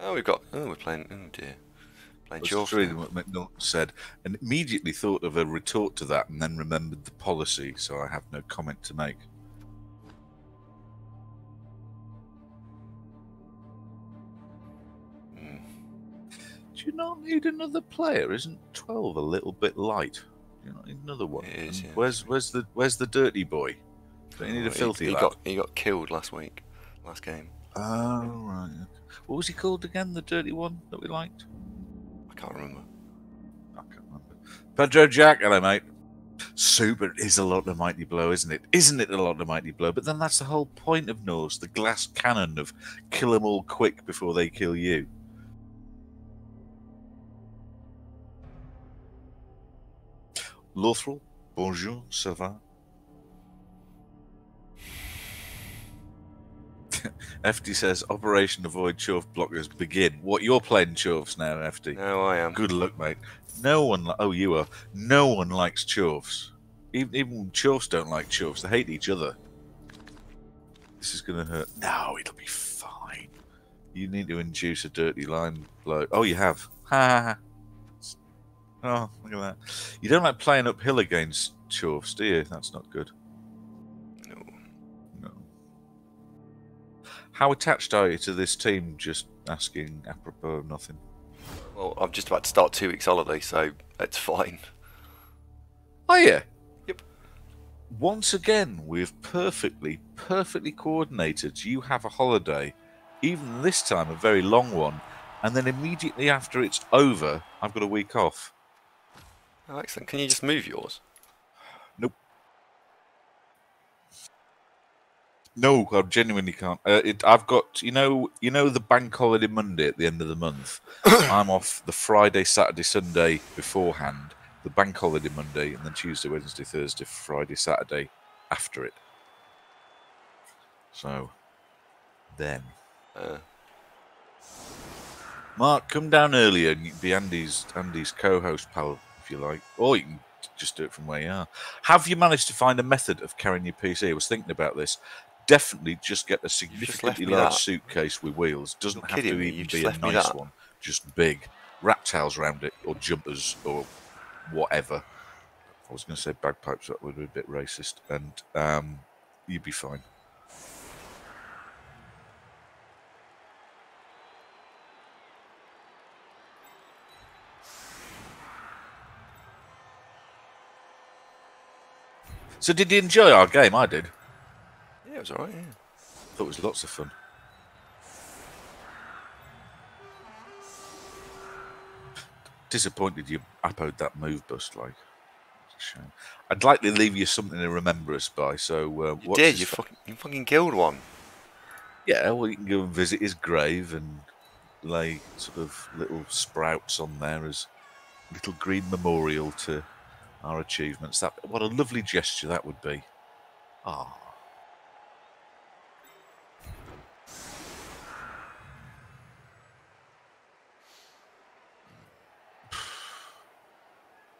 Oh, we've got. Oh, we're playing. Oh dear, playing I was Chorf. reading what McNaught said, and immediately thought of a retort to that, and then remembered the policy, so I have no comment to make. Do you not need another player? Isn't 12 a little bit light? Do you not need another one? It is, yeah. Where's the dirty boy? Don't you need a filthy lad? He got killed last game. Oh right. What was he called again? The dirty one that we liked? I can't remember. I can't remember. Pedro Jack, hello mate. Super is a lot of mighty blow, isn't it? Isn't it a lot of mighty blow? But then that's the whole point of Norse, the glass cannon of kill them all quick before they kill you. Lothril, bonjour, ça va? FD says, Operation Avoid Chorf Blockers begin. What, you're playing Chorfs now, FD? No, I am. Good luck, mate. No one, oh, you are. No one likes Chorfs. Even Chorfs don't like Chorfs. They hate each other. This is going to hurt. No, it'll be fine. You need to induce a dirty line blow. Oh, you have. Ha ha ha. Oh, look at that. You don't like playing uphill against Chorfs, do you? That's not good. No. No. How attached are you to this team? Just asking apropos of nothing. Well, I'm just about to start 2 weeks holiday, so it's fine. Oh yeah. Yep. Once again, we've perfectly coordinated. You have a holiday, even this time a very long one, and then immediately after it's over, I've got a week off. Oh, excellent. Can you just move yours? Nope. No, I genuinely can't. I've got, you know the bank holiday Monday at the end of the month. I'm off the Friday, Saturday, Sunday beforehand, the bank holiday Monday, and then Tuesday, Wednesday, Thursday, Friday, Saturday after it. So, then. Mark, come down earlier and you can be Andy's co-host, pal, if you like. Or you can just do it from where you are. Have you managed to find a method of carrying your PC? I was thinking about this. Definitely just get a significantly large suitcase with wheels. Doesn't have to even be a nice one. Just big. Rat tails around it, or jumpers, or whatever. I was going to say bagpipes, that would be a bit racist. And you'd be fine. So did you enjoy our game? I did. Yeah, it was alright, yeah. Thought it was lots of fun. Disappointed you upload that move bust, like. It's a shame. I'd like to leave you something to remember us by, so... you did, you fucking killed one. Yeah, well, you can go and visit his grave and lay sort of little sprouts on there as little green memorial to our achievements. What a lovely gesture that would be. Ah.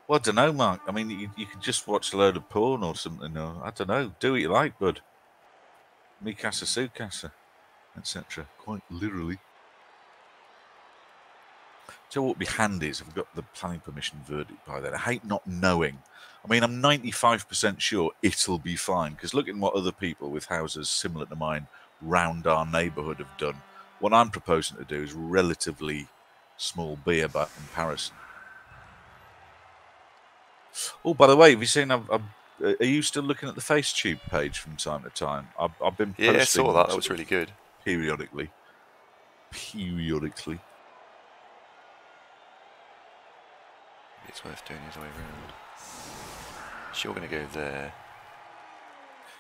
Well, I don't know, Mark. I mean, you could just watch a load of porn or something. Or, I don't know. Do what you like, bud. Mikasa, Sukasa, etc. Quite literally. So what would be handy is if we've got the planning permission verdict by then. I hate not knowing. I mean, I'm 95% sure it'll be fine, because look at what other people with houses similar to mine round our neighbourhood have done. What I'm proposing to do is relatively small beer by comparison. Oh, by the way, have you seen? Are you still looking at the FaceTube page from time to time? I've been posting. Yeah, I saw that. That was really good. Periodically. It's worth doing his way around. So you're going to go there.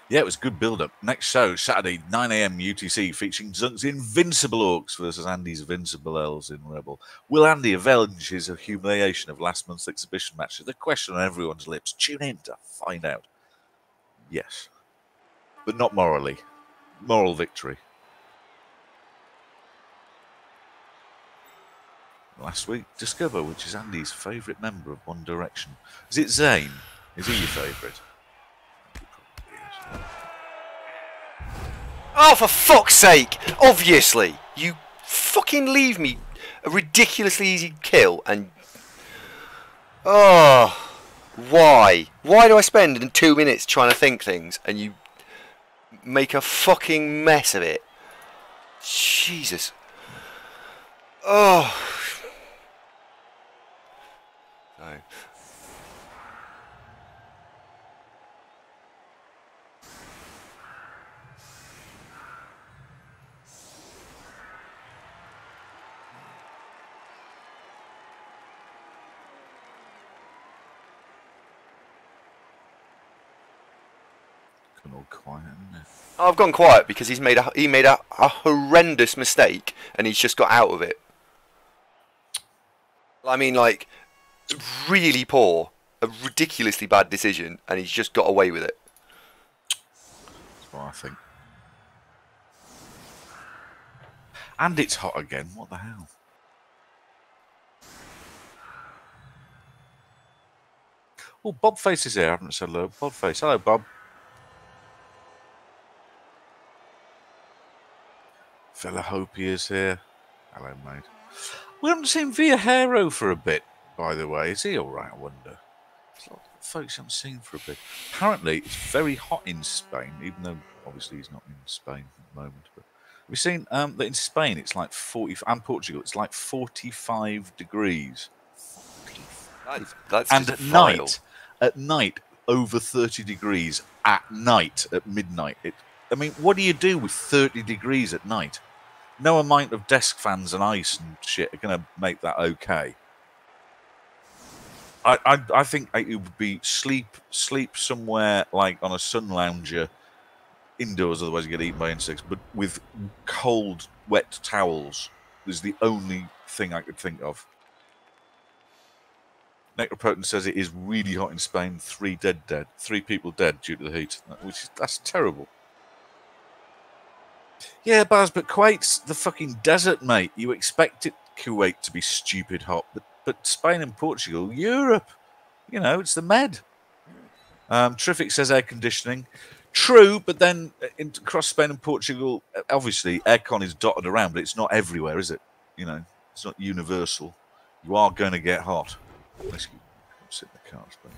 Yeah, it was a good build-up. Next show, Saturday, 9 AM UTC, featuring Zunk's Invincible Orcs versus Andy's Invincible Elves in Rebel. Will Andy avenge his humiliation of last month's exhibition match? The question on everyone's lips. Tune in to find out. Yes. But not morally. Moral victory. Last week, discover which is Andy's favourite member of One Direction. Is it Zayn? Is he your favourite? Oh, for fuck's sake! Obviously! You fucking leave me a ridiculously easy kill and... Oh... Why? Why do I spend 2 minutes trying to think things and you make a fucking mess of it? Jesus. Oh. No. All quiet, isn't it? I've gone quiet because he made a horrendous mistake and he's just got out of it. I mean, like, really poor, a ridiculously bad decision, and he's just got away with it. That's what I think. And it's hot again. What the hell? Oh, Bobface is here. I haven't said hello. Bobface. Hello, Bob. Fella Hopi is here. Hello, mate. We haven't seen Viajero for a bit, by the way. Is he all right, I wonder? There's a lot of folks I haven't seen for a bit. Apparently, it's very hot in Spain, even though, obviously, he's not in Spain at the moment. But we've seen that in Spain, it's like 40, and Portugal, it's like 45 degrees. 45. That's and just at night, over 30 degrees at night, at midnight. I mean, what do you do with 30 degrees at night? No amount of desk fans and ice and shit are going to make that okay. I think it would be sleep somewhere like on a sun lounger indoors, otherwise you get eaten by insects, but with cold, wet towels is the only thing I could think of. Necropotent says it is really hot in Spain. 3 people dead due to the heat. That's terrible. Yeah, Baz, but Kuwait's the fucking desert, mate. You expect Kuwait to be stupid hot, but Spain and Portugal, Europe, you know, it's the Med. Terrific says air conditioning. True, but then across Spain and Portugal, obviously aircon is dotted around, but it's not everywhere, is it? You know, it's not universal. You are going to get hot. Let's sit in the car, Spain.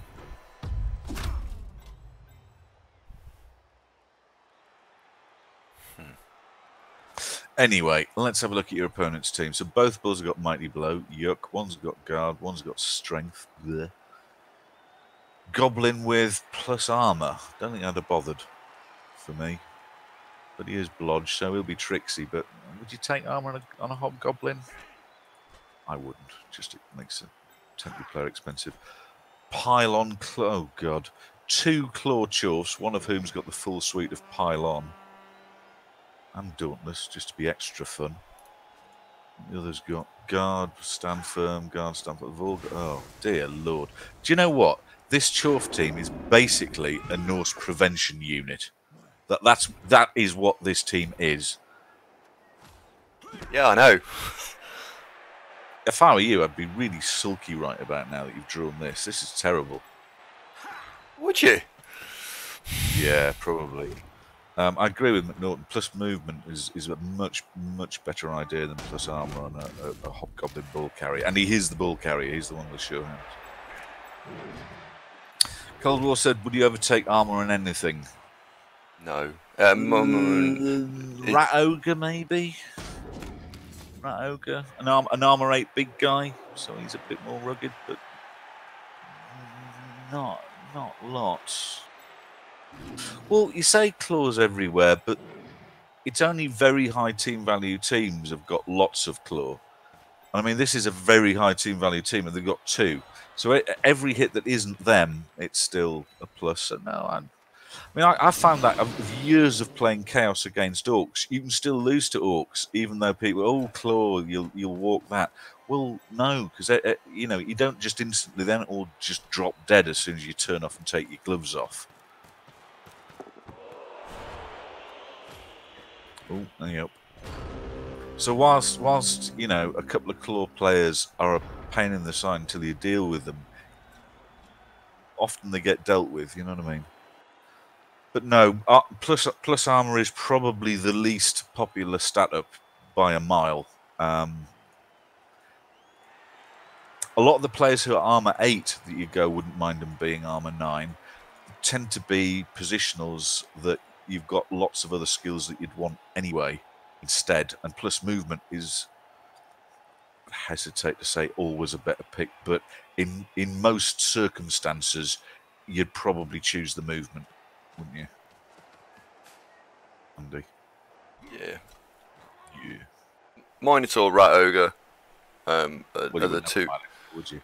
Anyway, let's have a look at your opponent's team. So both bulls have got Mighty Blow. Yuck. One's got Guard. One's got Strength. Blech. Goblin with plus armor. Don't think I'd have bothered for me. But he is Blodge, so he'll be tricksy. But would you take armor on a Hobgoblin? I wouldn't. Just it makes a temporary player expensive. Pylon. Oh, God. 2 Claw Chorfs, one of whom's got the full suite of Pylon. And Dauntless, just to be extra fun. The other's got Guard, Stand Firm, Guard, Stand Firm. Oh, dear Lord. Do you know what? This Chorf team is basically a Norse prevention unit. That is what this team is. Yeah, I know. If I were you, I'd be really sulky right about now that you've drawn this. This is terrible. Would you? Yeah, probably. I agree with McNaughton. Plus movement is a much better idea than plus armor on a Hobgoblin bull carrier. And he is the bull carrier. He's the one with the sure hands. Cold War said, "Would you ever take armor on anything?" No. Rat Ogre, maybe. Rat Ogre, an armor 8 big guy, so he's a bit more rugged, but not lots. Well, you say claws everywhere, but it's only very high team value teams have got lots of claw. I mean, this is a very high team value team, and they've got 2. So every hit that isn't them, it's still a plus. So no, I found that of years of playing Chaos against Orcs, you can still lose to Orcs, even though people, oh, claw, you'll walk that. Well, no, because you know, you don't just instantly then all just drop dead as soon as you turn off and take your gloves off. Oh, there you go. So whilst you know a couple of claw players are a pain in the side until you deal with them, often they get dealt with. You know what I mean? But no, plus armor is probably the least popular stat up by a mile. A lot of the players who are armor 8 that you go wouldn't mind them being armor 9 tend to be positionals that you've got lots of other skills that you'd want anyway instead, and plus movement is, I hesitate to say, always a better pick, but in most circumstances you'd probably choose the movement, wouldn't you, Andy? Yeah. Yeah. Minotaur, Rat Ogre, are the Have two. a Minotaur, would you?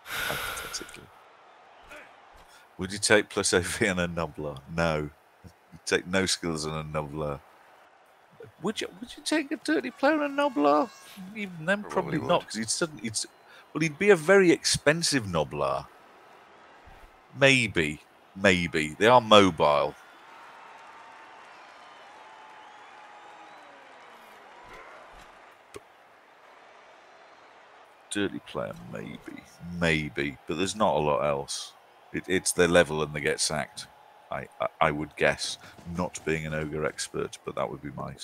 Hypothetically. Would you take plus AV on a Noblar? No. You'd take no skills on a Noblar. Would you take a dirty player on a Noblar? Even then, probably not, because he'd be a very expensive Noblar. Maybe. They are mobile. Dirty player, maybe, but there's not a lot else. It's their level and they get sacked. I would guess, not being an ogre expert, but that would be my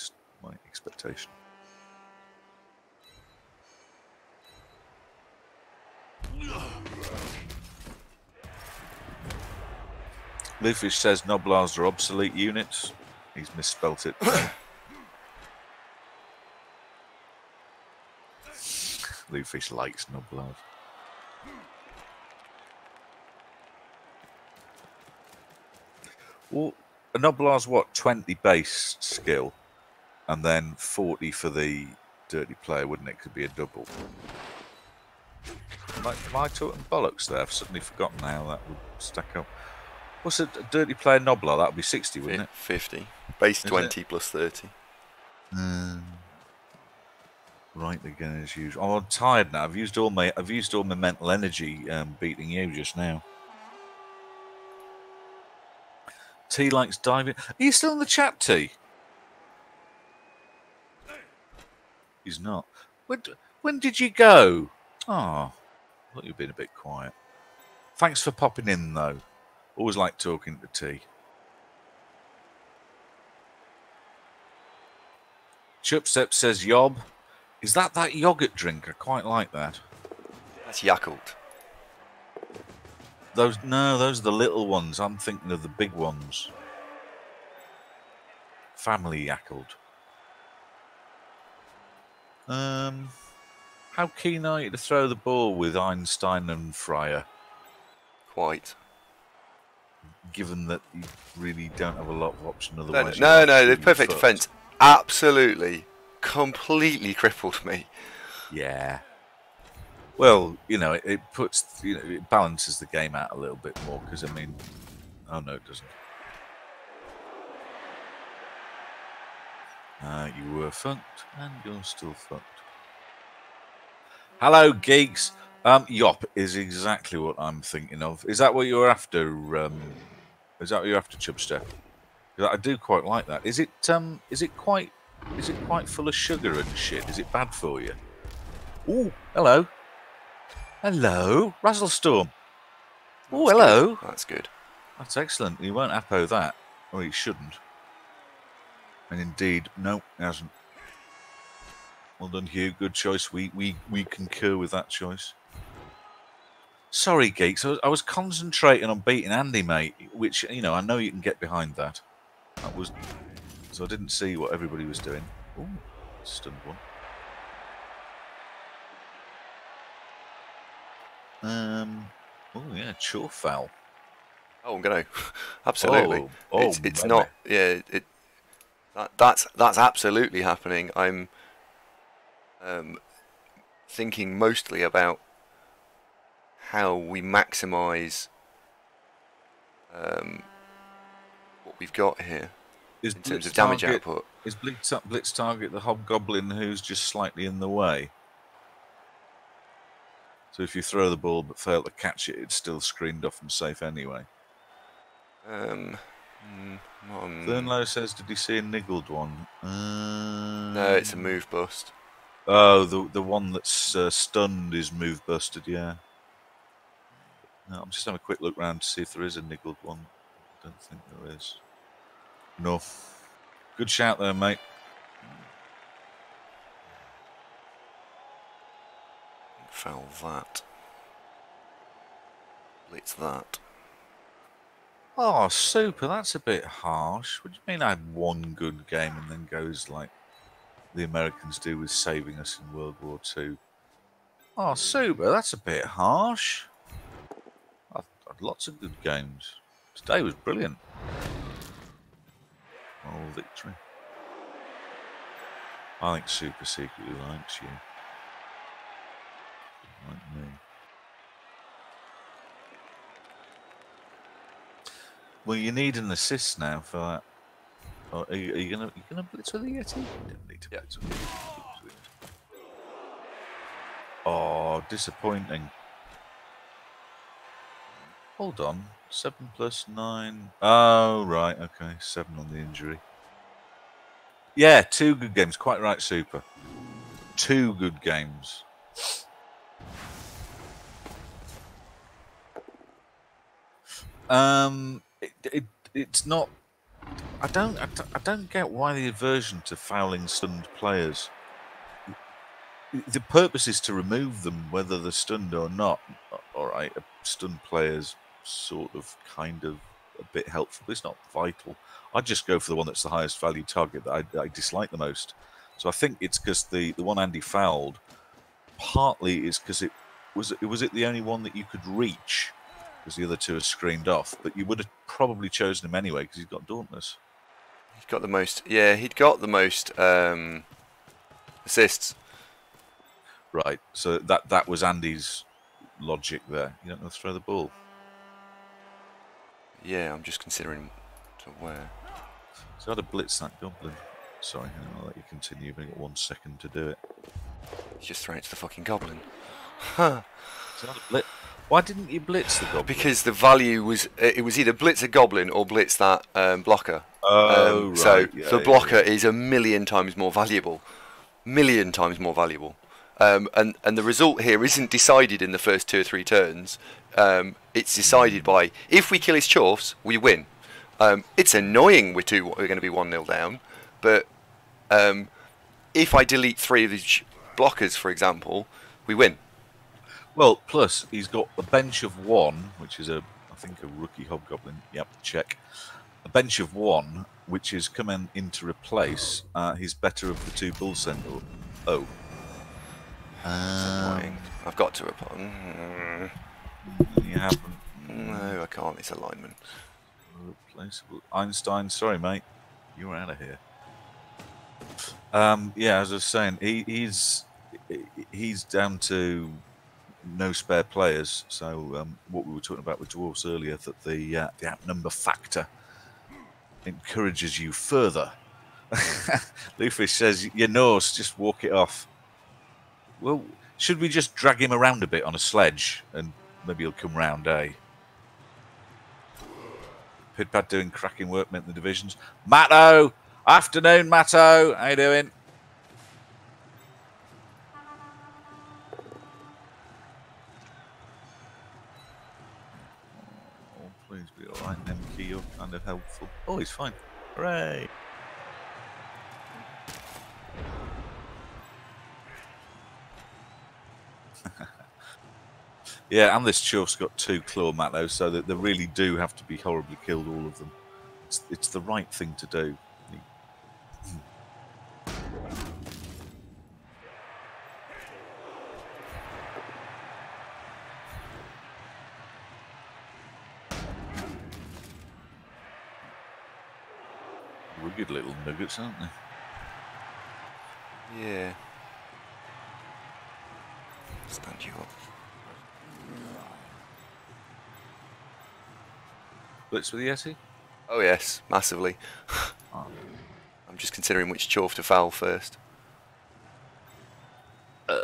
expectation. Lufish says Noblars are obsolete units. He's misspelt it. Lufish likes Noblars. Well, a Noblar's what? 20 base skill, and then 40 for the dirty player, wouldn't it? Could be a double. Am I talking bollocks there? I've suddenly forgotten how that would stack up. What's a dirty player Noblar? That would be 60, wouldn't it? 50. Base 20 plus 30. Right again as usual. Oh, I'm tired now. I've used all my mental energy beating you just now. T likes diving. Are you still in the chat, T? He's not. When did you go? Oh, I thought you'd been a bit quiet. Thanks for popping in, though. Always like talking to T. Chupstep says Yob. Is that yogurt drink? I quite like that. That's Yakult. Those are the little ones. I'm thinking of the big ones. Family Yakult. How keen are you to throw the ball with Einstein and Fryer? Quite. Given that you really don't have a lot of option otherwise. No, the perfect defence absolutely, completely crippled me. Yeah. Well, it puts, it balances the game out a little bit more, because, I mean, oh no, it doesn't. You were fucked, and you're still fucked. Hello, geeks. Yop is exactly what I'm thinking of. Is that what you're after? Is that what you're after, Chubstep? I do quite like that. Is it quite full of sugar and shit? Is it bad for you? Ooh, hello. Hello, Razzlestorm. Oh, hello. That's good. That's excellent. You won't appo that, or you shouldn't. And indeed, no, he hasn't. Well done, Hugh. Good choice. We concur with that choice. Sorry, geeks. I was concentrating on beating Andy, mate. Which I know you can get behind that. So I didn't see what everybody was doing. Ooh, stunned one. Oh yeah, Chorf. Oh, I'm gonna absolutely. Oh, it's not. Yeah, that's absolutely happening. I'm thinking mostly about how we maximise what we've got here in terms of damage output. Is Blitz target the hobgoblin who's just slightly in the way? So if you throw the ball but fail to catch it, it's still screened off and safe anyway. Thurnlow says, did he see a niggled one? No, it's a move bust. Oh, the one that's stunned is move busted, yeah. No, I'm just having a quick look around to see if there is a niggled one. I don't think there is. No. Good shout there, mate. Foul that. Blitz that. Oh, super. That's a bit harsh. What do you mean I had one good game and then goes like the Americans do with saving us in World War II? Oh, super. That's a bit harsh. I've had lots of good games. Today was brilliant. Moral victory. I think Super secretly likes you. Like me. Well, you need an assist now for that. Oh, are you gonna blitz with the Yeti? You don't need to blitz with the Yeti. Oh, disappointing. Hold on. 7 plus 9. Oh, right. Okay. 7 on the injury. Yeah, 2 good games. Quite right, Super. 2 good games. It's not. I don't get why the aversion to fouling stunned players. The purpose is to remove them, whether they're stunned or not. All right, a stunned player's sort of, kind of, a bit helpful, but it's not vital. I just go for the one that's the highest value target that I dislike the most. So I think it's because the one Andy fouled, partly is because it was the only one that you could reach, because the other 2 are screened off. But you would have probably chosen him anyway because he's got Dauntless. He's got the most. Yeah, he'd got the most assists. Right. So that was Andy's logic there. You don't know to throw the ball. Yeah, I'm just considering to where. So I'd have blitzed that goblin. Sorry, I'll let you continue. You've only got 1 second to do it. He's just thrown it to the fucking goblin. So I'd have blitz. Why didn't you blitz the goblin? Because the value was it was either blitz a goblin or blitz that blocker. Oh, right. So yeah, the blocker is a million times more valuable. Million times more valuable. And the result here isn't decided in the first 2 or 3 turns. It's decided by, if we kill his Chorfs, we win. It's annoying we're going to be 1-0 down, but if I delete 3 of his blockers, for example, we win. Well, plus he's got a bench of 1, which is I think a rookie hobgoblin. Yep, check. A bench of 1, which is coming in to replace his better of the 2 bull centaur. Oh. I've got to reply. You haven't. No, I can't. It's alignment. Replaceable. Einstein, sorry, mate. You're out of here. Yeah, as I was saying, he's down to no spare players. So what we were talking about with dwarves earlier, that the outnumber factor encourages you further. Lufish says, "You're Norse, just walk it off." Well, should we just drag him around a bit on a sledge and maybe he'll come round, eh? Pidpad doing cracking work, meant the divisions. Matto! Afternoon, Matto! How you doing? Oh, please be alright, Nemki, you're kind of helpful. Oh, he's fine. Hooray! Yeah, and this Chorf's got 2 claw Mattos, so that they really do have to be horribly killed, all of them. It's the right thing to do. Rugged little nuggets, aren't they? Yeah. Stand you up. Blitz with the Yeti? Oh yes, massively. Oh. I'm just considering which Chorf to foul first. That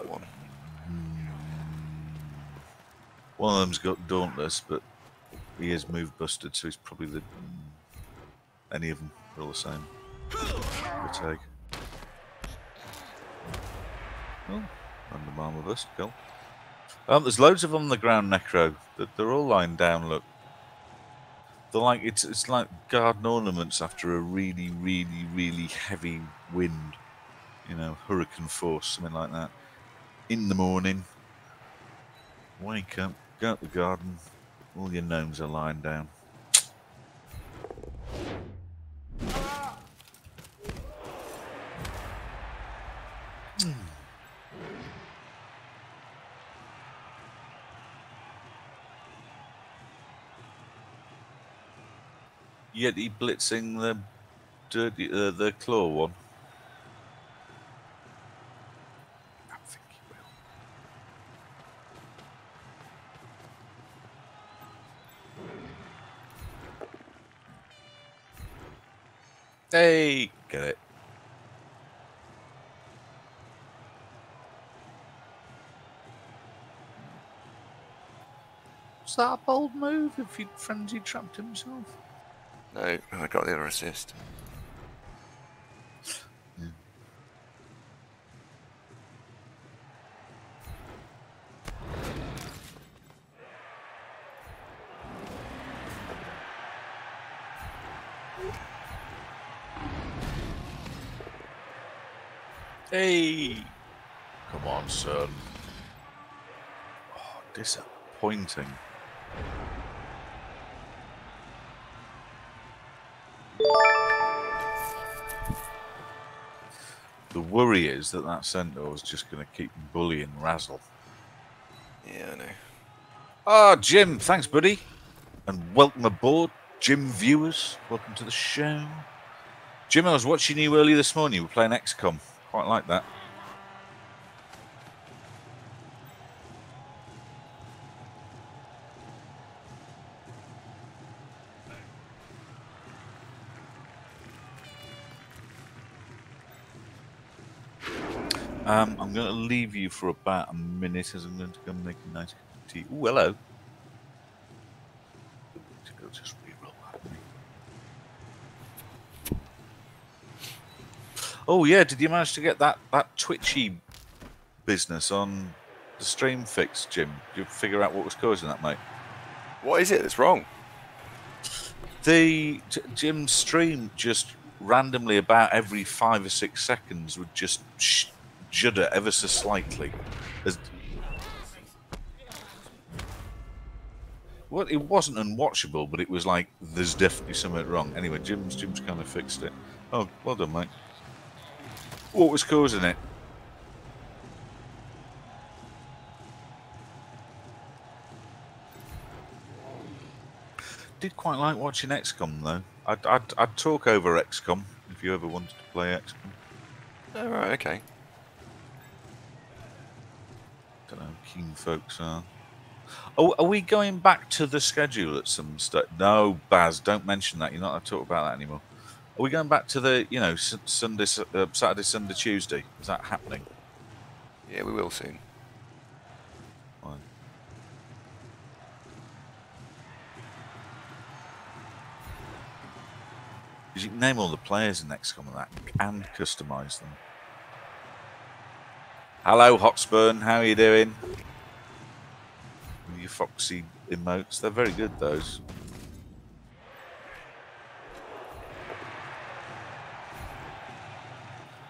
one. One of them's got Dauntless, but he is move busted, so he's probably the... any of them are all the same. Take. Oh, random armor bust, cool. There's loads of them on the ground, Necro. They're all lying down, look. They're like it's like garden ornaments after a really, really, really heavy wind. You know, hurricane force, something like that. In the morning, wake up, go out the garden, all your gnomes are lying down. Yet he blitzing the claw one. I think he will. Hey, get it. Was that a bold move if he'd frenzy trapped himself? No, I got the other assist. Yeah. Hey! Come on, son. Oh, disappointing. The worry is that centaur is just going to keep bullying Razzle. Yeah, I know. Ah, Jim, thanks, buddy. And welcome aboard, Jim viewers. Welcome to the show. Jim, I was watching you earlier this morning. You were playing XCOM. Quite like that. I'm going to leave you for about a minute as I'm going to go make a nice cup of tea. Ooh, hello. I'll just reroll that. Oh, yeah. Did you manage to get that twitchy business on the stream fixed, Jim? Did you figure out what was causing that, mate? What is it that's wrong? Jim's stream just randomly about every 5 or 6 seconds would just judder ever so slightly. Well, it wasn't unwatchable, but it was like there's definitely something wrong. Anyway, Jim's kind of fixed it. Oh, well done, mate. What was causing it? Did quite like watching XCOM though. I'd talk over XCOM if you ever wanted to play XCOM. Oh, right, okay. Don't know, keen folks are. Oh, are we going back to the schedule at some stage? No, Baz, don't mention that. You're not going to talk about that anymore. Are we going back to the, Sunday, Saturday, Sunday, Tuesday? Is that happening? Yeah, we will soon. Fine. Because you can name all the players in XCOM and that, and customise them. Hello, Hotspurn. How are you doing? Your foxy emotes. They're very good, those.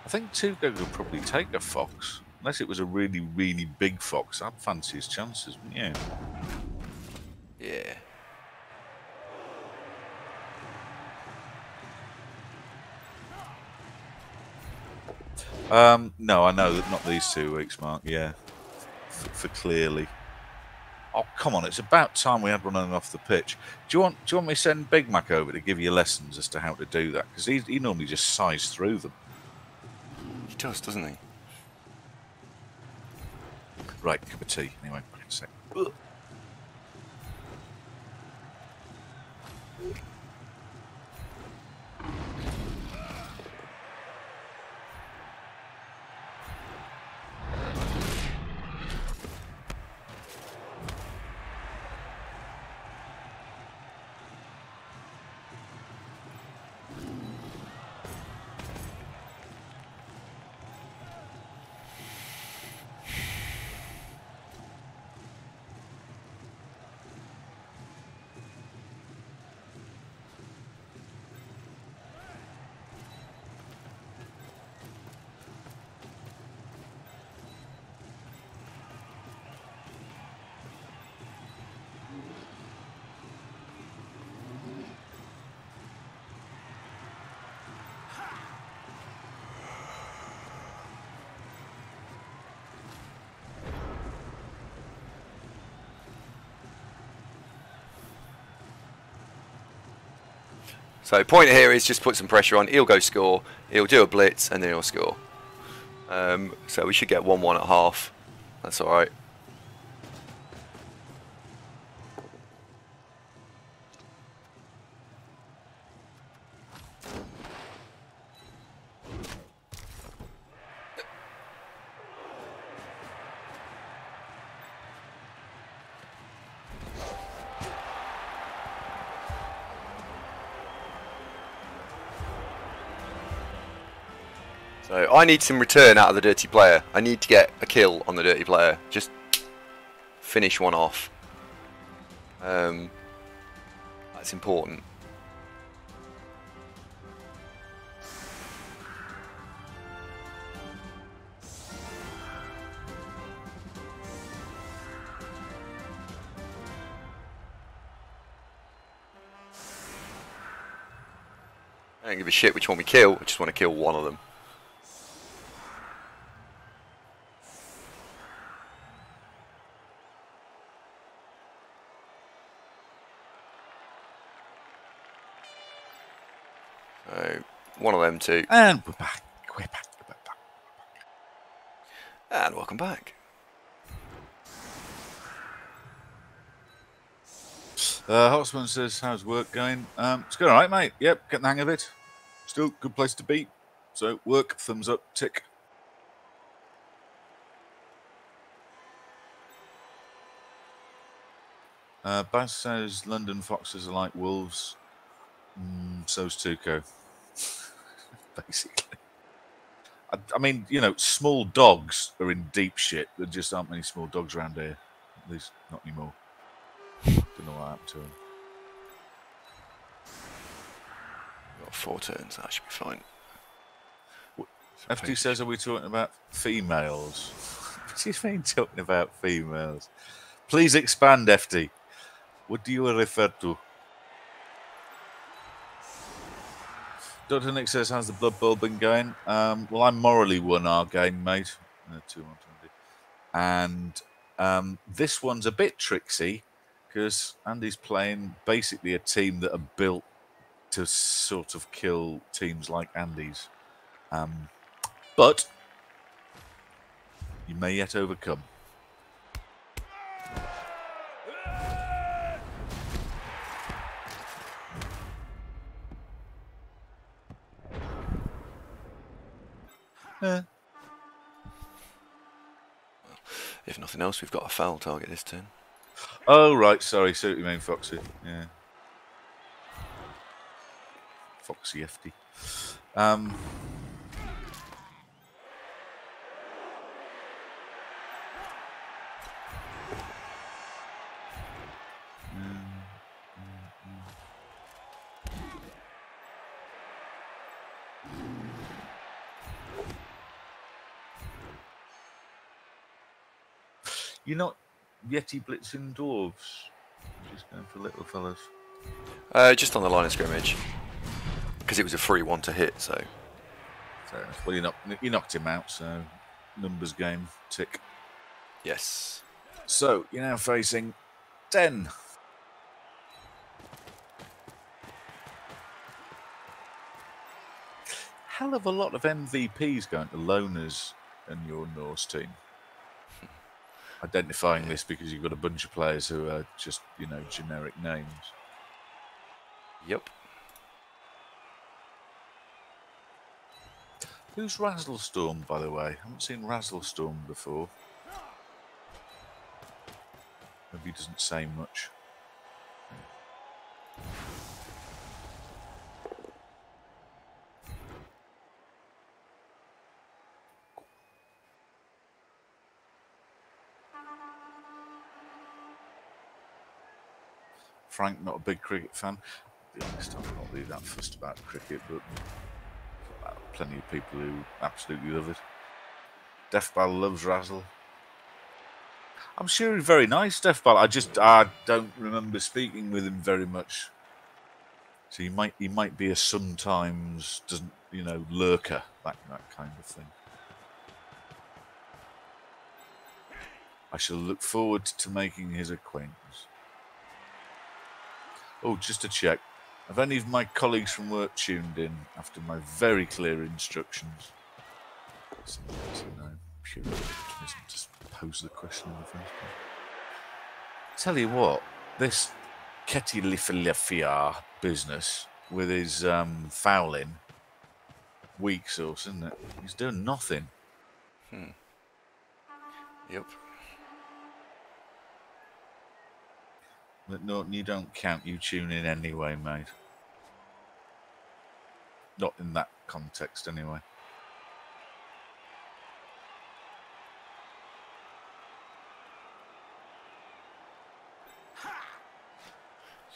I think Tugo could probably take a fox. Unless it was a really, really big fox. I'd fancy his chances, wouldn't you? Yeah. No, I know that not these 2 weeks, Mark. Yeah, for clearly. Oh, come on! It's about time we had one off the pitch. Do you want me to send Big Mac over to give you lessons as to how to do that? Because he normally just sighs through them. He does, doesn't he? Right, cup of tea. Anyway, back in a sec. So point here is just put some pressure on. He'll go score. He'll do a blitz and then he'll score. So we should get 1-1 at half. That's all right. So I need some return out of the dirty player. I need to get a kill on the dirty player. Just finish one off. That's important. I don't give a shit which one we kill. I just want to kill one of them. So, one of them two. And we're back. We're back. We're back. And welcome back. Hotsman says, how's work going? It's going alright, mate. Yep, getting the hang of it. Still good place to be. So, work, thumbs up, tick. Bass says, London foxes are like wolves. So's Tuco. Basically. I mean, you know, small dogs are in deep shit. There just aren't many small dogs around here. At least not anymore. Don't know what happened to him. Got 4 turns, that should be fine. FD says, are we talking about females? What do you mean talking about females? Please expand, FD. What do you refer to? Dr. Nick says, how's the Blood Bowl been going? Well, I morally won our game, mate. 2-1-20. And this one's a bit tricksy because Andy's playing basically a team that are built to sort of kill teams like Andy's. But you may yet overcome. If nothing else, we've got a foul target this turn. Oh, right. Sorry. See what you mean, Foxy. Yeah. Foxy FD. You're not Yeti blitzing dwarves. You're just going for little fellas. Just on the line of scrimmage. Because it was a free one to hit, so. Fair enough. Well, you knocked him out, so numbers game, tick. Yes. So, you're now facing 10. Hell of a lot of MVPs going to loners in your Norse team. Identifying this because you've got a bunch of players who are just, you know, generic names. Yep. Who's Razzlestorm, by the way? I haven't seen Razzlestorm before. Maybe he doesn't say much. Frank, not a big cricket fan. To be honest, I'm not really that fussed about cricket, but plenty of people who absolutely love it. Deathball loves Razzle. I'm sure he's very nice, Deathball. I don't remember speaking with him very much. So he might be a sometimes doesn't, you know, lurker, that kind of thing. I shall look forward to making his acquaintance. Oh, just to check. Have any of my colleagues from work tuned in after my very clear instructions? So no, pure optimism to pose the question in the first place. Tell you what, this Ketilifilafia business with his fouling, weak sauce, isn't it? He's doing nothing. Yep. But Norton, you don't count. You tune in anyway, mate. Not in that context, anyway.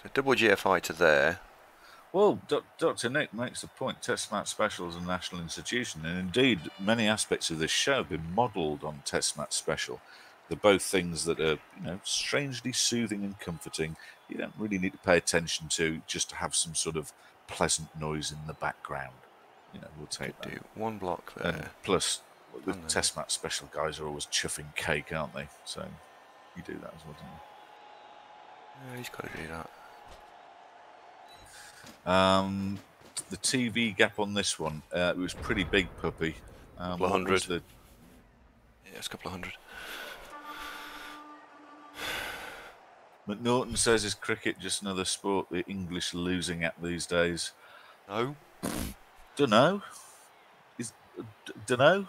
So double GFI to there. Well, Dr. Nick makes the point. Test Match Special is a national institution, and indeed, many aspects of this show have been modelled on Test Match Special. They're both things that are, strangely soothing and comforting. You don't really need to pay attention to just to have some sort of pleasant noise in the background. We'll take that. Do one block there. And plus, the Test Match Special guys are always chuffing cake, aren't they? So you do that as well, don't you? Yeah, he's got to do that. The TV gap on this one, it was pretty big, Puppy. Couple of hundred. Yeah, it's a couple of hundred. McNaughton says, is cricket just another sport the English are losing at these days? No. Dunno. Dunno.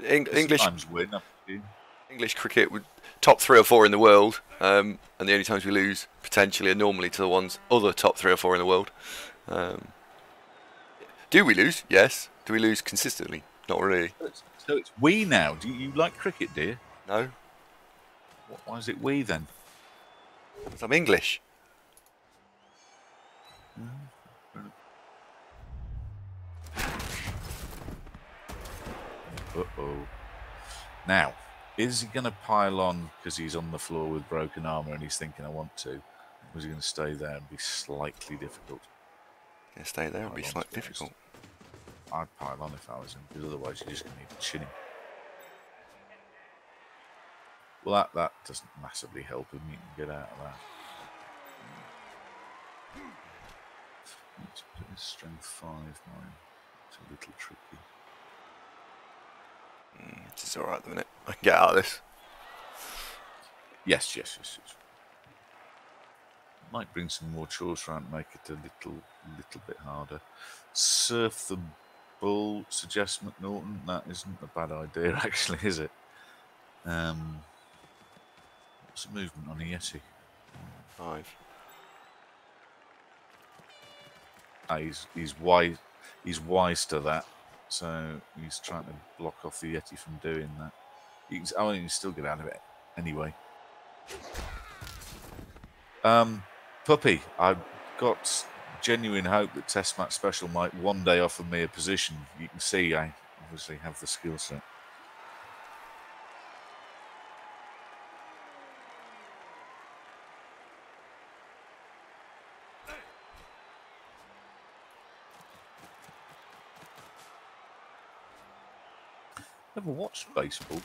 English sometimes win. English cricket would top 3 or 4 in the world, and the only times we lose potentially are normally to the other top 3 or 4 in the world. Do we lose? Yes. Do we lose consistently? Not really. So it's we now. Do you like cricket, dear? No. Why is it we then? Because I'm English. Uh-oh. Now, is he going to pile on because he's on the floor with broken armour and he's thinking, I want to? Or is he going to stay there and be slightly difficult? Yeah, stay there and be slightly difficult. I'd pile on if I was him, because otherwise you're just going to need to chin him. Well, that doesn't massively help him. You can get out of that. Let's put his strength 5, mine. It's a little tricky. It's alright at the minute. I can get out of this. Yes. Might bring some more chores around, make it a little bit harder. Surf the bull, suggests McNaughton. That isn't a bad idea, actually, is it? What's the movement on a Yeti? 5. He's wise. He's wise to that. So he's trying to block off the Yeti from doing that. You can still get out of it anyway. Puppy, I've got genuine hope that Test Match Special might one day offer me a position. You can see I obviously have the skill set. Never watched baseball.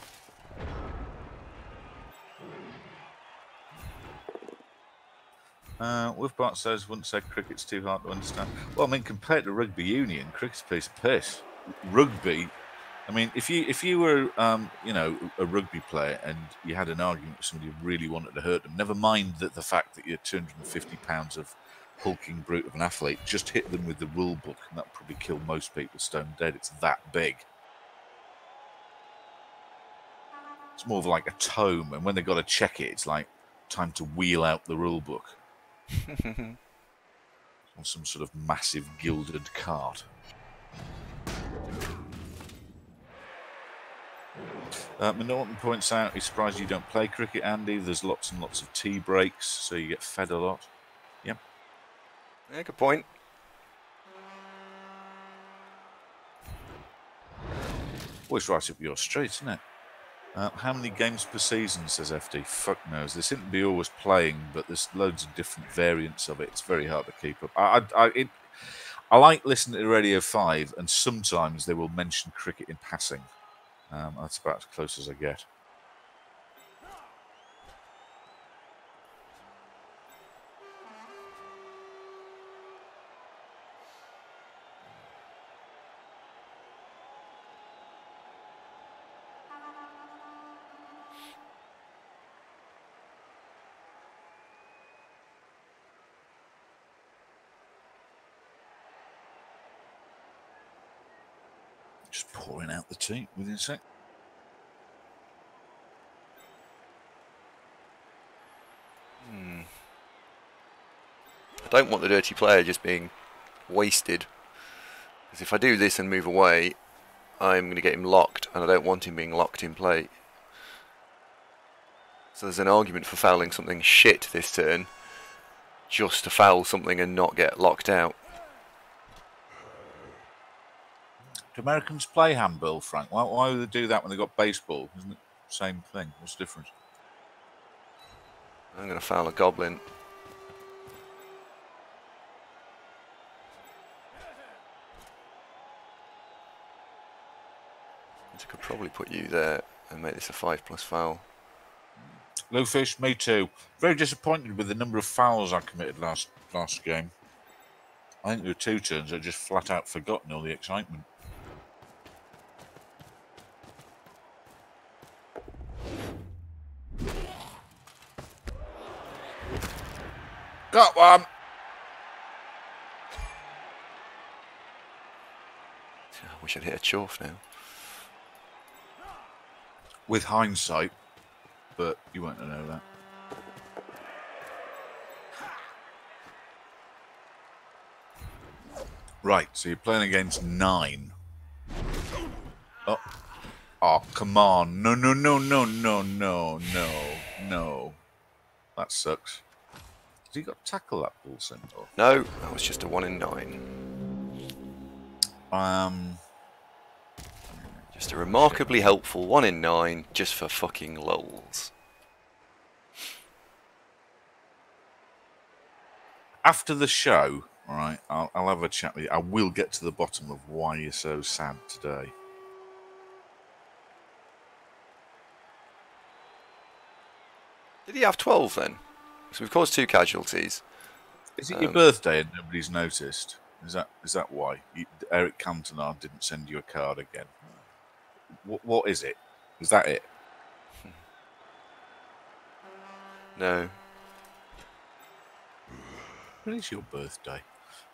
Wolfbart says, wouldn't say cricket's too hard to understand. Well, I mean, compared to rugby union, cricket's a piece of piss. Rugby, I mean, if you were, a rugby player and you had an argument with somebody who really wanted to hurt them, never mind the fact that you're 250 pounds of hulking brute of an athlete, just hit them with the rule book, and that would probably kill most people stone dead. It's that big. It's more of like a tome, and when they've got to check it, it's like time to wheel out the rule book on some sort of massive gilded cart. Norton points out he's surprised you don't play cricket, Andy. There's lots and lots of tea breaks, so you get fed a lot. Yep. Yeah, good point. Always right up your street, isn't it? How many games per season, says FD? Fuck knows. They seem to be always playing, but there's loads of different variants of it. It's very hard to keep up. I like listening to Radio 5, and sometimes they will mention cricket in passing. That's about as close as I get. Just pouring out the tea within a sec. I don't want the dirty player just being wasted. Because if I do this and move away, I'm going to get him locked, and I don't want him being locked in play. So there's an argument for fouling something shit this turn, just to foul something and not get locked out. Do Americans play handball, Frank? Why would they do that when they got baseball? Isn't it the same thing? What's the difference? I'm going to foul a goblin. I could probably put you there and make this a 5+ foul. Bluefish, me too. Very disappointed with the number of fouls I committed last game. I think there were 2 turns I just flat out forgotten all the excitement. Got one! I wish I'd hit a Chorf now. With hindsight, but you won't know that. Right, so you're playing against 9. Oh, come on. No. That sucks. Has he got to tackle that ball symbol? No, that was just a 1 in 9. Just a remarkably helpful 1 in 9, just for fucking lols. After the show, all right, I'll have a chat with you. I will get to the bottom of why you're so sad today. Did he have 12 then? So we've caused 2 casualties. Is it your birthday and nobody's noticed? Is that why? Eric Cantona didn't send you a card again. What is it? Is that it? No. When is your birthday?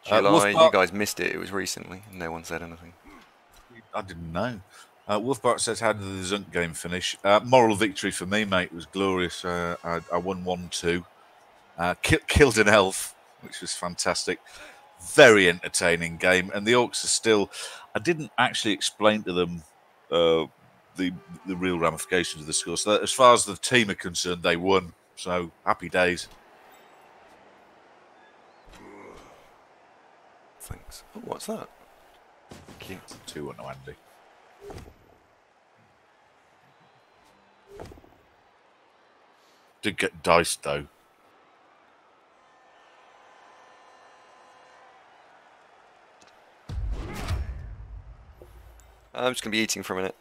July. You guys missed it. It was recently. No one said anything. I didn't know. Wolfbart says, how did the Zunk game finish? Moral victory for me, mate. It was glorious. I won 1-2. Killed an elf, which was fantastic. Very entertaining game. And the Orcs are still... I didn't actually explain to them the real ramifications of the score. So that, as far as the team are concerned, they won. So, happy days. Thanks. Oh, what's that? Cute. 2-1 to Andy. Did get diced, though. I'm just going to be eating for a minute.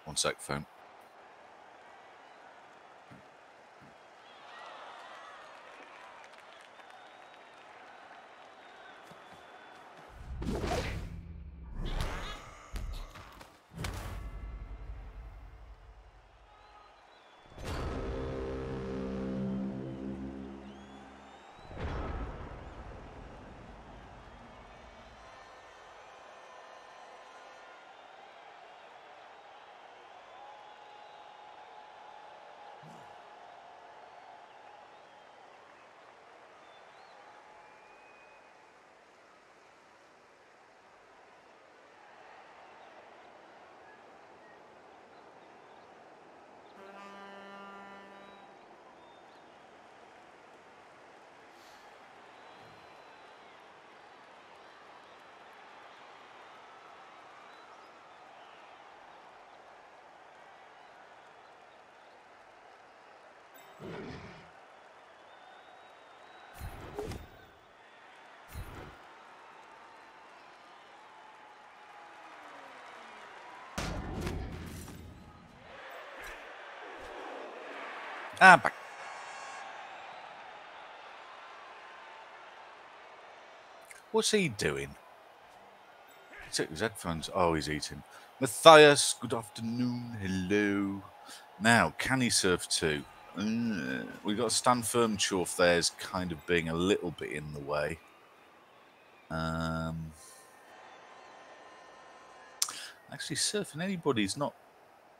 One sec, phone. Ah, back. What's he doing? He took his headphones. Oh, he's eating. Matthias, good afternoon. Hello. Now, can he surf too? We've got a stand firm Chorf there is kind of being a little bit in the way. Actually, surfing anybody is not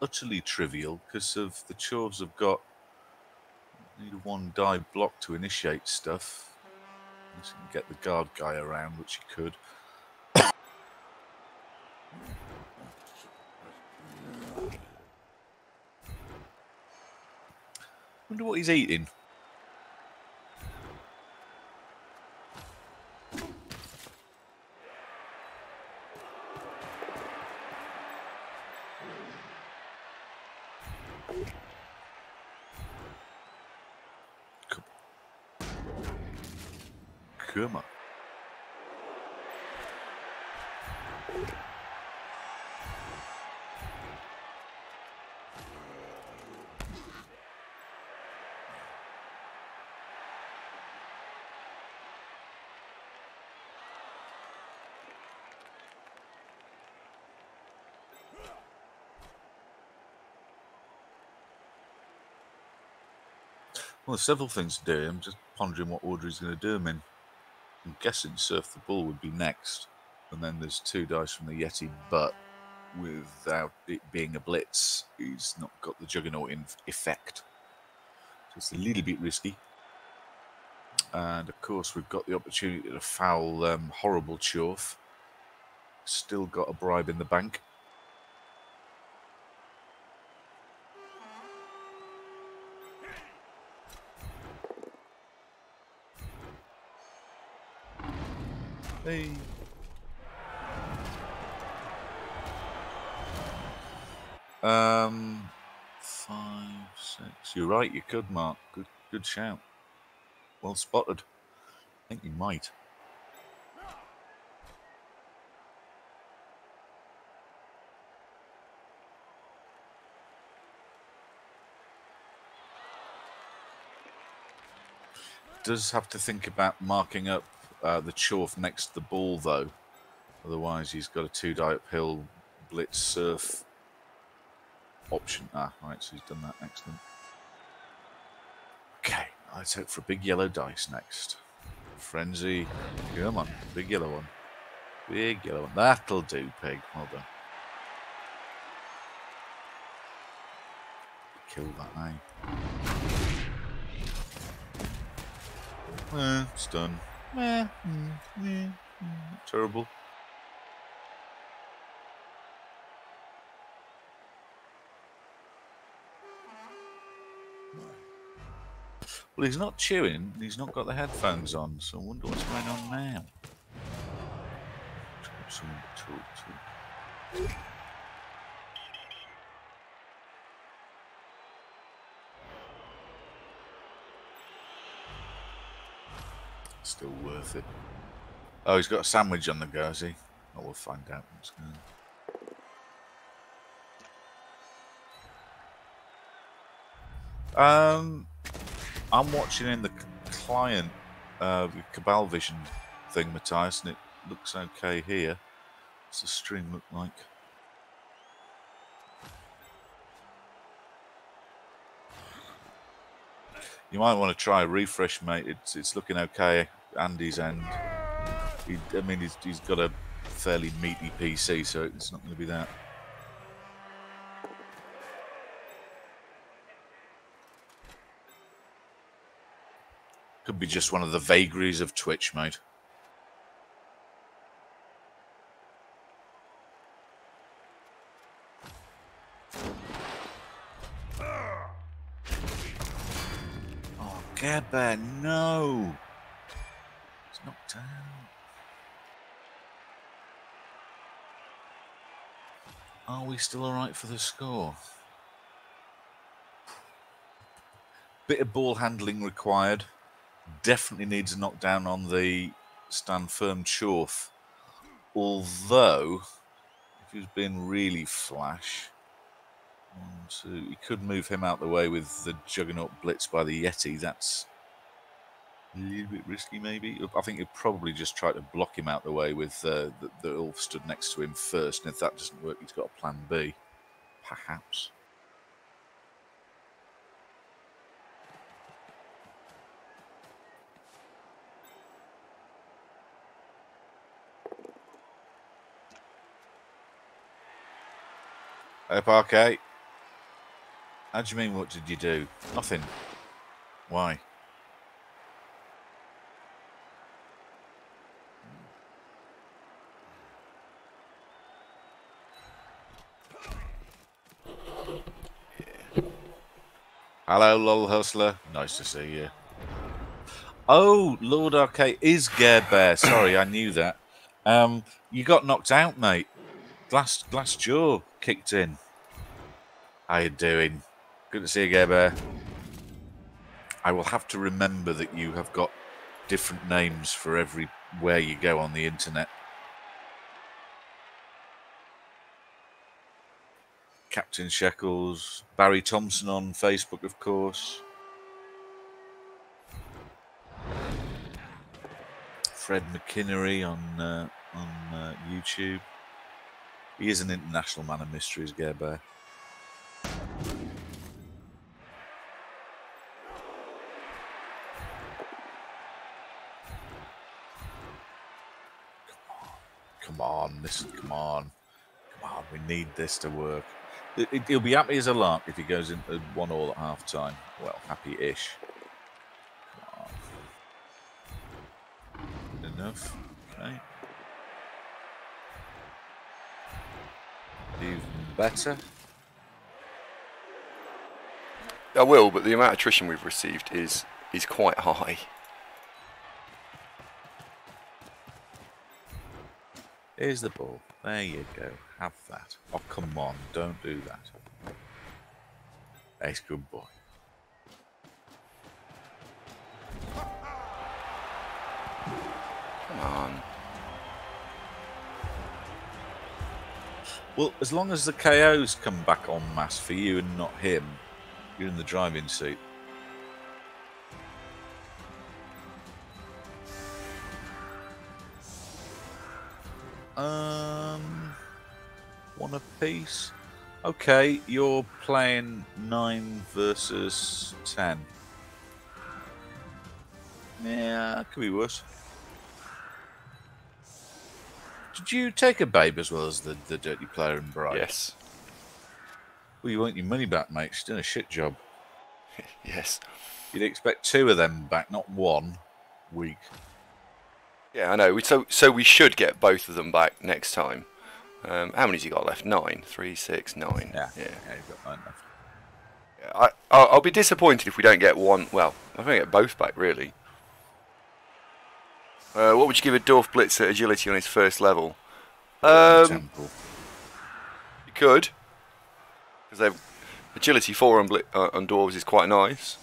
utterly trivial because of the Chorfs have got need one dive block to initiate stuff. Unless you can get the guard guy around, which you could. Wonder what he's eating. Come on. Well, there's several things to do. I'm just pondering what order he's going to do them in. I'm guessing Surf the Bull would be next. And then there's 2 dice from the Yeti, but without it being a blitz, he's not got the Juggernaut effect. So it's a little bit risky. And of course, we've got the opportunity to foul horrible Chorf. Still got a bribe in the bank. Hey. Um, 5, 6. You're right. You could, Mark. Good shout. Well spotted. I think you might. Does have to think about marking up the Chorf next to the ball, though. Otherwise, he's got a 2-die uphill blitz surf option. Ah, right, so he's done that. Excellent. Okay, let's hope for a big yellow dice next. Frenzy. Come on, big yellow one. Big yellow one. That'll do, pig. Well done. Kill that, eh? Stun. Terrible. Well, he's not chewing. He's not got the headphones on, so I wonder what's going on now. Someone to talk to. Still worth it. Oh, he's got a sandwich on the go, has he? Oh, we'll find out what's going on. I'm watching in the client, the Cabal Vision thing, Matthias, and it looks okay here. What's the stream look like? You might want to try a refresh, mate. It's looking okay. Andy's end. I mean, he's got a fairly meaty PC, so it's not going to be that. Could be just one of the vagaries of Twitch, mate. Oh, Gerbear, no! It's knocked out. Are we still alright for the score? Bit of ball handling required. Definitely needs a knockdown on the stand firm Chorf. Although, if he was being really flash, he could move him out the way with the Juggernaut Blitz by the Yeti. That's a little bit risky, maybe. I think he'd probably just try to block him out the way with the Ulf stood next to him first. And if that doesn't work, he's got a plan B, perhaps. Hey, Parquet. How do you mean, what did you do? Nothing. Why? Hello, lol hustler. Nice to see you. Oh, Lord Arcade is Gerbear. Sorry, I knew that. You got knocked out, mate. Glass jaw kicked in. How you doing? Good to see you, Gerbear. I will have to remember that you have got different names for everywhere you go on the internet. Captain Shekels, Barry Thompson on Facebook, of course. Fred McKinnery on YouTube. He is an international man of mysteries, Gerbear. Come on, come on. We need this to work. He'll be happy as a lark if he goes into 1-1 at half time. Well, happy-ish. Come on. Enough. Okay. Even better. I will, but the amount of attrition we've received is quite high. Here's the ball. There you go. Have that. Oh, come on. Don't do that. Ace, good boy. Come on. Well, as long as the KOs come back en masse for you and not him, you're in the driving seat. One apiece. Okay, you're playing 9 versus 10. Yeah, could be worse. Did you take a babe as well as the dirty player and bride? Yes. Well, you want your money back, mate. She's done a shit job. Yes. You'd expect 2 of them back, not 1 week. Yeah, I know. So we should get both of them back next time. How many's you got left? 9. 3, 6, 9. Yeah, you've got 9 left. Yeah, I'll be disappointed if we don't get one. Well, I think get both back, really. What would you give a Dwarf Blitzer agility on his first level? Temple. You could. Because they've agility 4 on Dwarves is quite nice.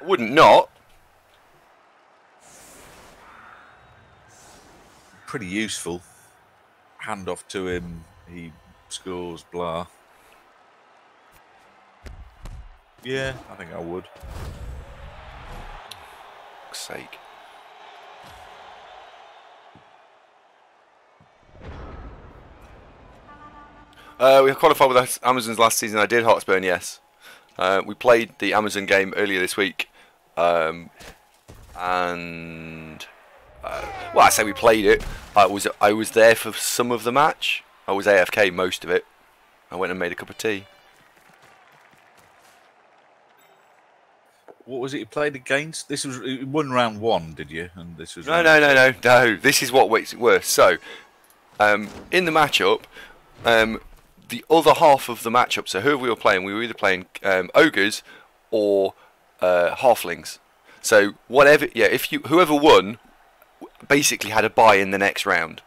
I wouldn't not. Pretty useful. Hand off to him, he scores, blah. Yeah, I think I would. For fuck's sake. We qualified with Amazons last season. I did Heartsburn, yes. We played the Amazon game earlier this week. Well, I say we played it. I was there for some of the match. I was AFK most of it. I went and made a cup of tea. What was it you played against? This was 1 round 1, did you? And this was No. This is what makes it worse. So, in the matchup, the other half of the matchup. So whoever we were playing, we were either playing ogres or halflings. So whatever, yeah. Whoever won, basically had a bye in the next round.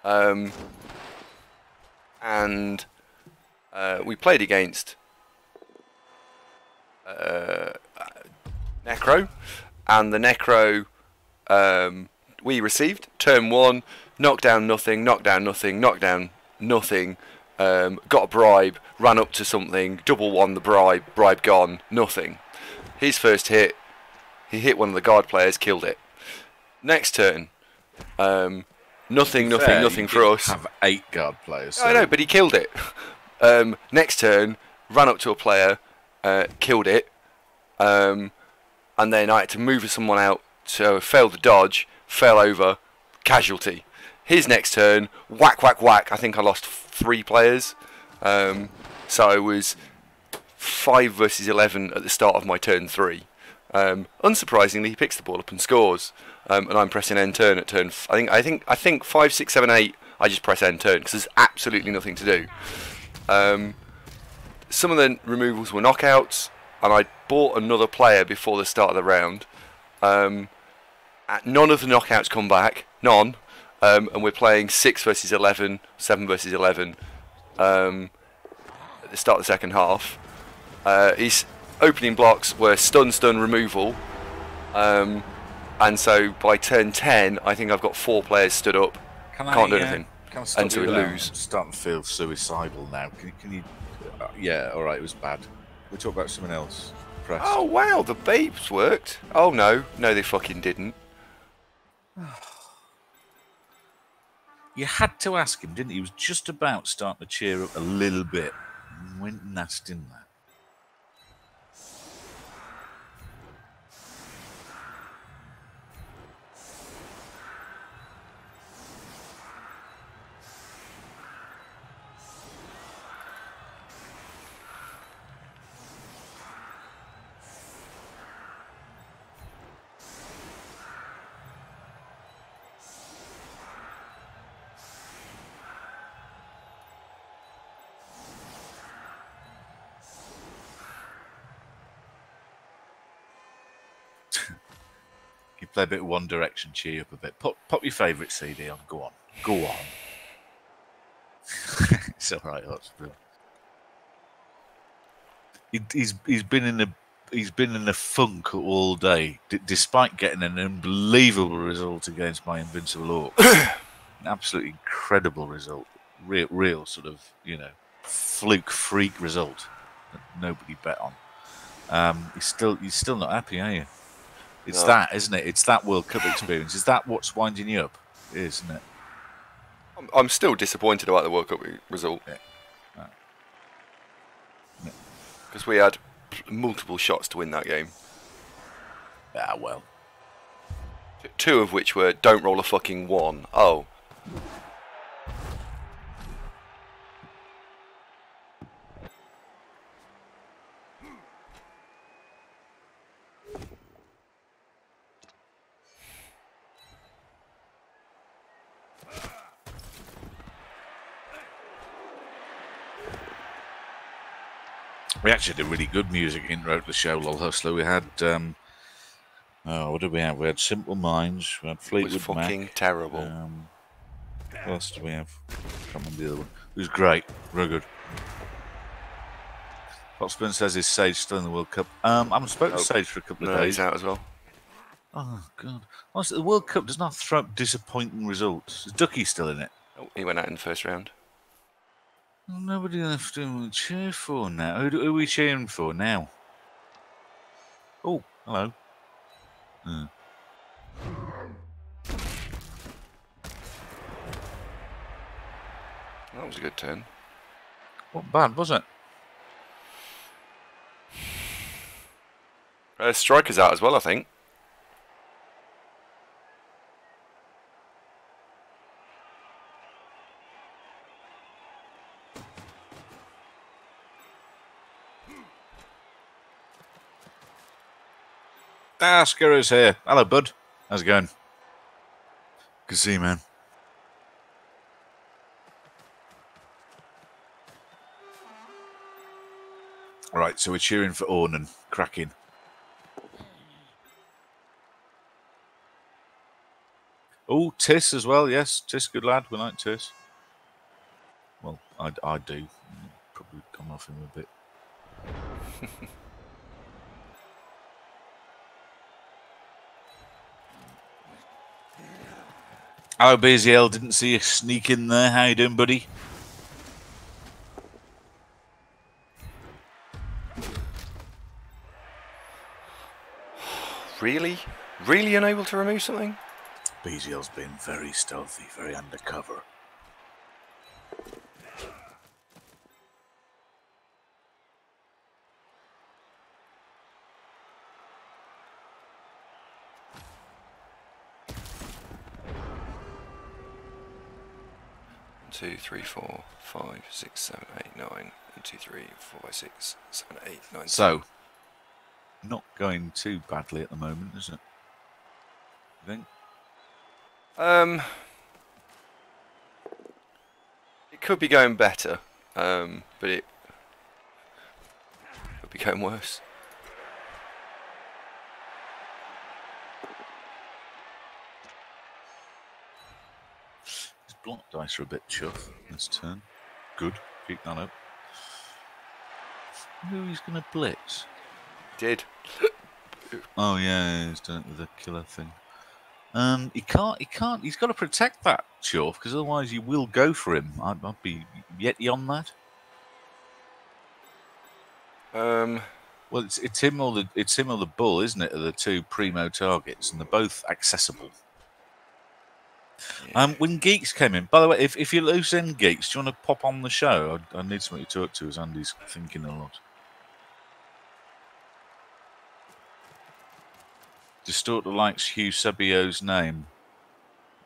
And we played against Necro, and the Necro we received turn 1, knock down nothing, knock down nothing, knock down nothing. Got a bribe, ran up to something, double won the bribe gone, nothing. His first hit, he hit one of the guard players, killed it. Next turn, nothing for us. Have 8 guard players. So. I know, but he killed it. Next turn, ran up to a player, killed it, and then I had to move someone out, so failed the dodge, fell over, casualty. His next turn, whack, whack, whack. I think I lost 3 players. So I was 5 versus 11 at the start of my turn 3. Unsurprisingly, he picks the ball up and scores. And I'm pressing end turn at turn. I think 5, 6, 7, 8. I just press end turn because there's absolutely nothing to do. Some of the removals were knockouts, and I bought another player before the start of the round. None of the knockouts come back. None. And we're playing 6 versus 11, 7 versus 11 at the start of the second half. His opening blocks were stun, removal. And so by turn 10, I think I've got 4 players stood up. Can't do anything. And so we lose. I'm starting to feel suicidal now. Can you... yeah, alright, it was bad. We'll talk about something else. Press. Oh, wow, the babes worked. Oh, no. No, they fucking didn't. You had to ask him, didn't you? He was just about starting to cheer up a little bit. Went and asked him that. You play a bit of One Direction, cheer you up a bit. Pop your favourite CD on. Go on. Go on. It's all right, Hotspur. He's been in a funk all day, despite getting an unbelievable result against my Invincible Orc. An absolutely incredible result. Real sort of, fluke freak result that nobody bet on. You're still not happy, are you? It's that, isn't it? It's that World Cup experience. Is that what's winding you up? It is, isn't it? I'm still disappointed about the World Cup result. Because we had multiple shots to win that game. Ah, well. 2 of which were, don't roll a fucking 1. Oh. We actually had a really good music intro to the show, Lol Hustler. We had, what did we have? We had Simple Minds, we had Fleetwood Mac. It was fucking terrible. What else did we have? I can't remember the other one. It was great, real good. Hotspur says, is Sage still in the World Cup? I haven't spoken to Sage for a couple of days. He's out as well. Oh, God. Honestly, the World Cup does not throw up disappointing results. Is Ducky still in it? Oh, he went out in the first round. Well, nobody left to cheer for now. Who are we cheering for now? Oh, hello. That was a good turn. What bad was it? Striker's out as well, I think. Scarrow's here. Hello, bud. How's it going? Good to see you, man. Right, so we're cheering for Ornan. Cracking. Oh, Tiss as well, yes. Tiss, good lad. We like Tiss. Well, I do. Probably come off him a bit. Hello, Theazrayl. Didn't see you sneak in there. How you doing, buddy? Really? Really unable to remove something? Theazrayl's been very stealthy, very undercover. Two, three, 4, 5, 6, 7, 8, 9. 1, 2, 3, 4, 5, 6, 7, 8, 9. So, not going too badly at the moment, is it? You think? It could be going better, but it could be going worse. His block dice are a bit chuff this turn. Good. Keep that up. Who he's going to blitz? Did. Oh yeah, he's done it with the killer thing. He can't. He's got to protect that Chorf because otherwise you will go for him. I'd be yeti on that. Well, it's him or the bull, isn't it? Are the two primo targets, and they're both accessible. Yeah. When Geeks came in, by the way, if you're loose end Geeks, do you want to pop on the show? I need somebody to talk to, as Andy's thinking a lot. Distorter likes Eusebio's name.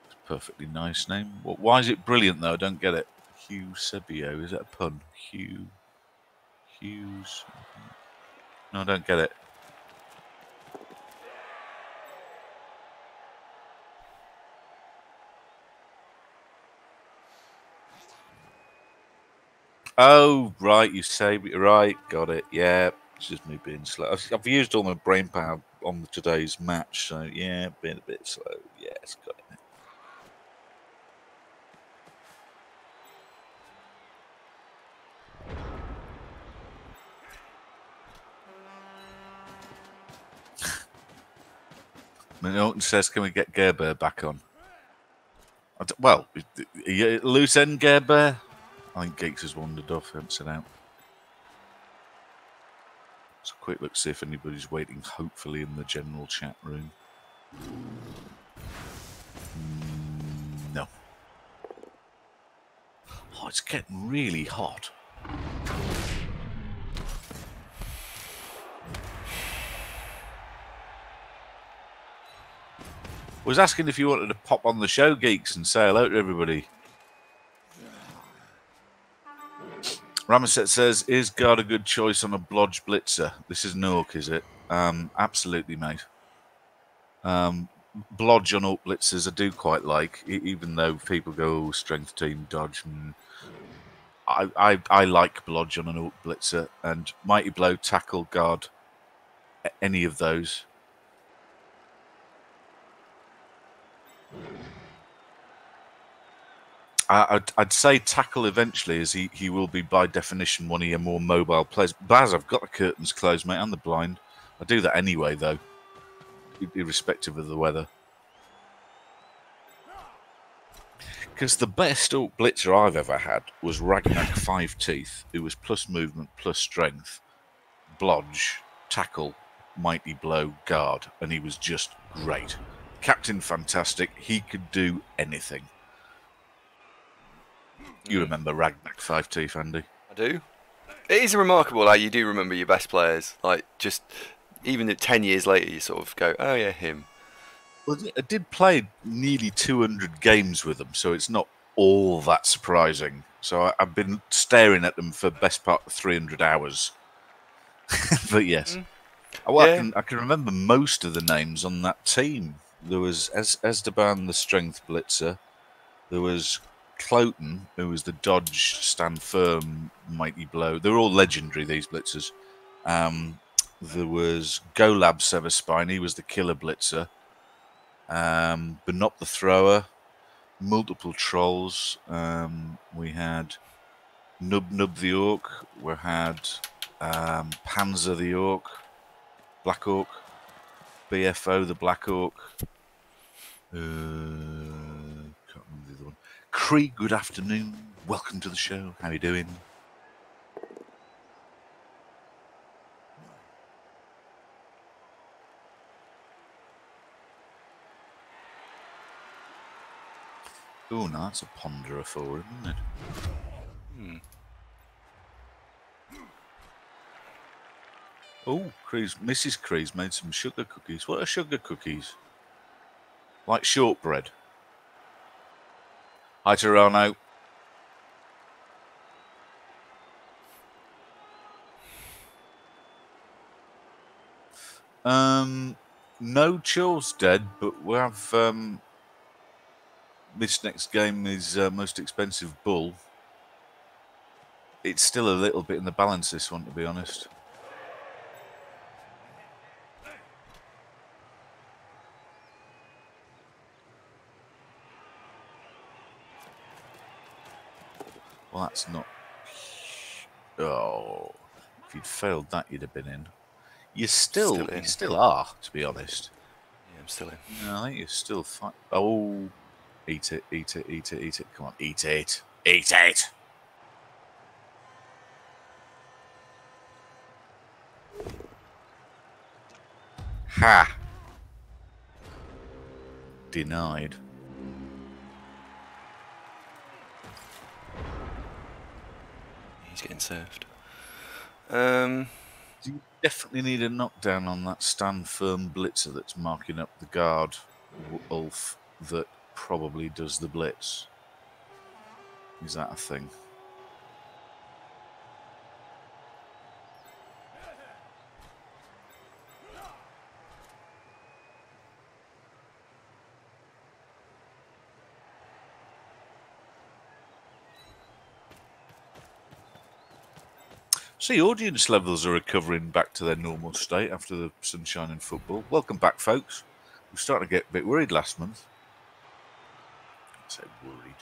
It's a perfectly nice name. Why is it brilliant though? I don't get it. Eusebio, is that a pun? Hughes. No, I don't get it. Oh, right, you say right, got it. Yeah, it's just me being slow. I've used all my brain power on today's match, so yeah, being a bit slow. Yes, got it. Norton says, "Can we get Gerbear back on?" Well, loose end Gerbear. I think Geeks has wandered off. Haven't set out. Let's quick look, see if anybody's waiting. Hopefully, in the general chat room. No. Oh, it's getting really hot. I was asking if you wanted to pop on the show, Geeks, and say hello to everybody. Ramaset says, "Is Guard a good choice on a Blodge Blitzer?" This is Nork, is it? Absolutely, mate. Blodge on Orc Blitzers I do quite like, even though people go, oh, strength team, dodge. I like Blodge on an Orc Blitzer, and Mighty Blow, Tackle, Guard, any of those. I'd say Tackle eventually, as he will be by definition one of your more mobile players. Baz, I've got the curtains closed, mate, and the blind. I do that anyway, though, irrespective of the weather. Because the best Orc Blitzer I've ever had was Ragnak 5 Teeth, who was plus movement, plus strength, Blodge, Tackle, Mighty Blow, Guard, and he was just great. Captain fantastic, he could do anything. You remember Ragnak 5 Teeth, Andy? I do. It is remarkable how you do remember your best players. Like, just even 10 years later, you sort of go, oh yeah, him. Well, I did play nearly 200 games with them, so it's not all that surprising. So I've been staring at them for the best part of 300 hours. But yes. I can remember most of the names on that team. There was Esteban, the Strength Blitzer. There was Cloten, who was the Dodge, Stand Firm, Mighty Blow. They're all legendary, these Blitzers. There was Golab Severspine, he was the Killer Blitzer. Benop the Thrower, multiple Trolls. We had Nub the Orc. We had Panzer the Orc, Black Orc, BFO the Black Orc. Cree, good afternoon. Welcome to the show. How you doing? Oh, no, that's a ponderer for him, isn't it? Oh, Mrs. Cree's made some sugar cookies. What are sugar cookies? Like shortbread. Hi, Toronto. No, Chill's dead, but we have this next game is most expensive bull. It's still a little bit in the balance, this one, to be honest. Well, that's not... Oh, if you'd failed that, you'd have been in. You still are, to be honest. Yeah, I'm still in. No, I think you're still fine. Oh, eat it, eat it, eat it, eat it. Come on, eat it. Eat it! Ha! Denied. He's getting served. You definitely need a knockdown on that stand firm blitzer that's marking up the guard Ulf that probably does the blitz. Is that a thing? See, audience levels are recovering back to their normal state after the sunshine and football. Welcome back, folks. We're starting to get a bit worried last month. I say worried.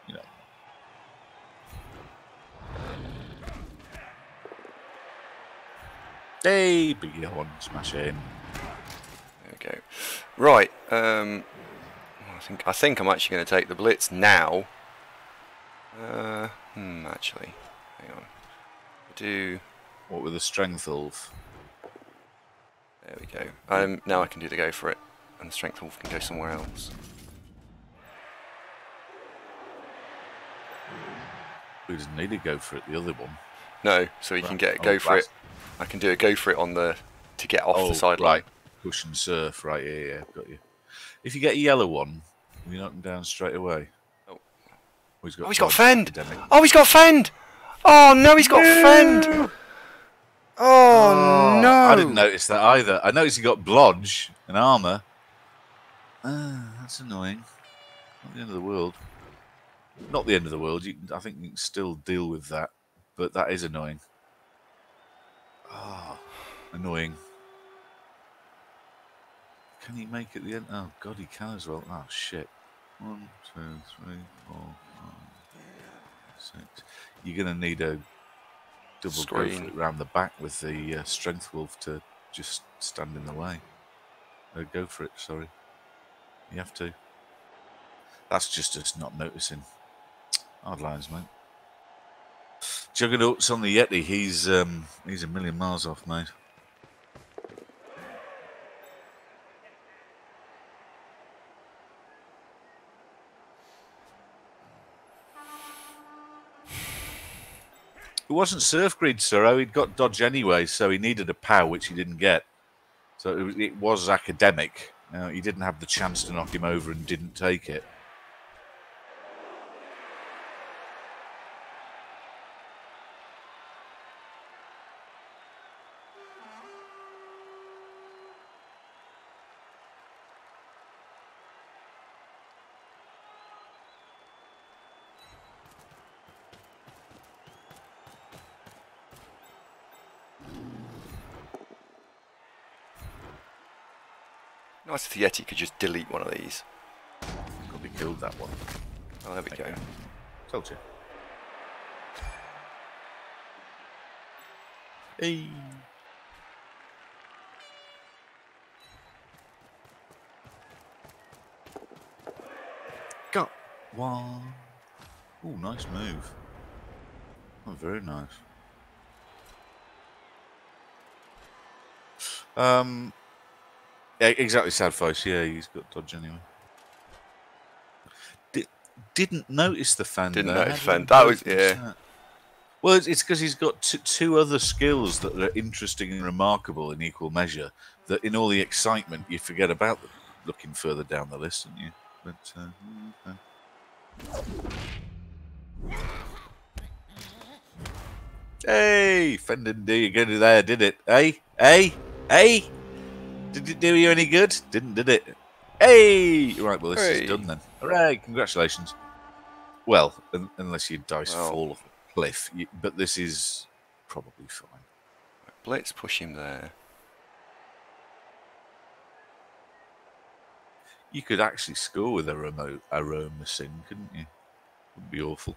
You know. Hey, big yellow one, smash in. There we go. Right. I think I'm actually going to take the blitz now. Actually, hang on. Do what with the strength Ulf? There we go. Now I can do the go for it, and the strength Ulf can go somewhere else. We doesn't need to go for it. The other one. No, so he can get a go for it. I can do a go for it on the to get off the sideline. Right. Push and surf. Right. Yeah, got you. If you get a yellow one, we knock him down straight away. Oh, he's got fend. Oh, he's got fend. Oh no, he's got fend. Oh no! I didn't notice that either. I noticed he got blodge and armor. That's annoying. Not the end of the world. Not the end of the world. I think you can still deal with that, but that is annoying. Oh, annoying. Can he make it the end? Oh god, he can as well. Oh shit. 1, 2, 3, 4, 5, 6. You're gonna need a double screen go for it around the back with the strength wolf to just stand in the way. Go for it. Sorry, you have to. That's just us not noticing. Hard lines, mate. Juggernaut's on the Yeti. He's a million miles off, mate. It wasn't surf grid, Suro. He'd got dodge anyway, so he needed a pow, which he didn't get. So it was academic. He didn't have the chance to knock him over and didn't take it. Nice if the Yeti could just delete one of these. Probably killed that one. Oh, there we go. Told you. Hey. God. One. Oh, nice move. Oh, very nice. Yeah, exactly, sad face. Yeah, he's got dodge anyway. Didn't notice the fan Didn't there. notice fan. That was, yeah. That? Well, it's because he's got two other skills that are interesting and remarkable in equal measure. That in all the excitement you forget about them. Looking further down the list, don't you? But hey, Fendon D, you get it there, did it? Hey, hey, hey! Did it do you any good? Did it? Hey! Right, well, this is done then. Hooray, congratulations. Well, unless your dice fall off a cliff, but this is probably fine. Let's push him there. You could actually score with a remote aroma sim, couldn't you? Wouldn't be awful.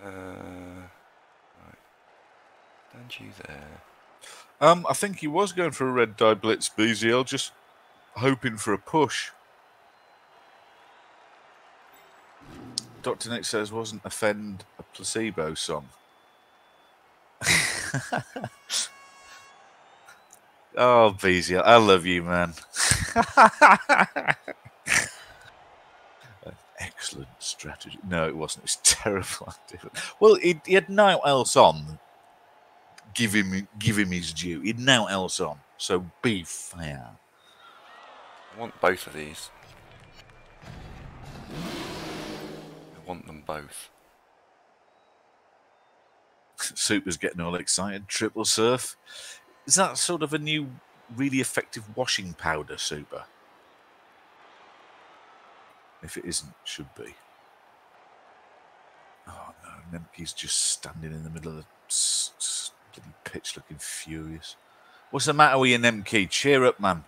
Right. Stand you there. I think he was going for a red die blitz, BZL, just hoping for a push. Dr. Nick says, wasn't Offend a placebo song? Oh, BZL, I love you, man. Excellent strategy. No, it wasn't. It's terrible. Well, he had no else on. Give him his due. He had no else on. So be fair. I want both of these. I want them both. Super's getting all excited. Triple surf. Is that sort of a new, really effective washing powder, Super? If it isn't, it should be. Oh no, Nemke's just standing in the middle of the bloody pitch looking furious. What's the matter with you, Nemke? Cheer up, man.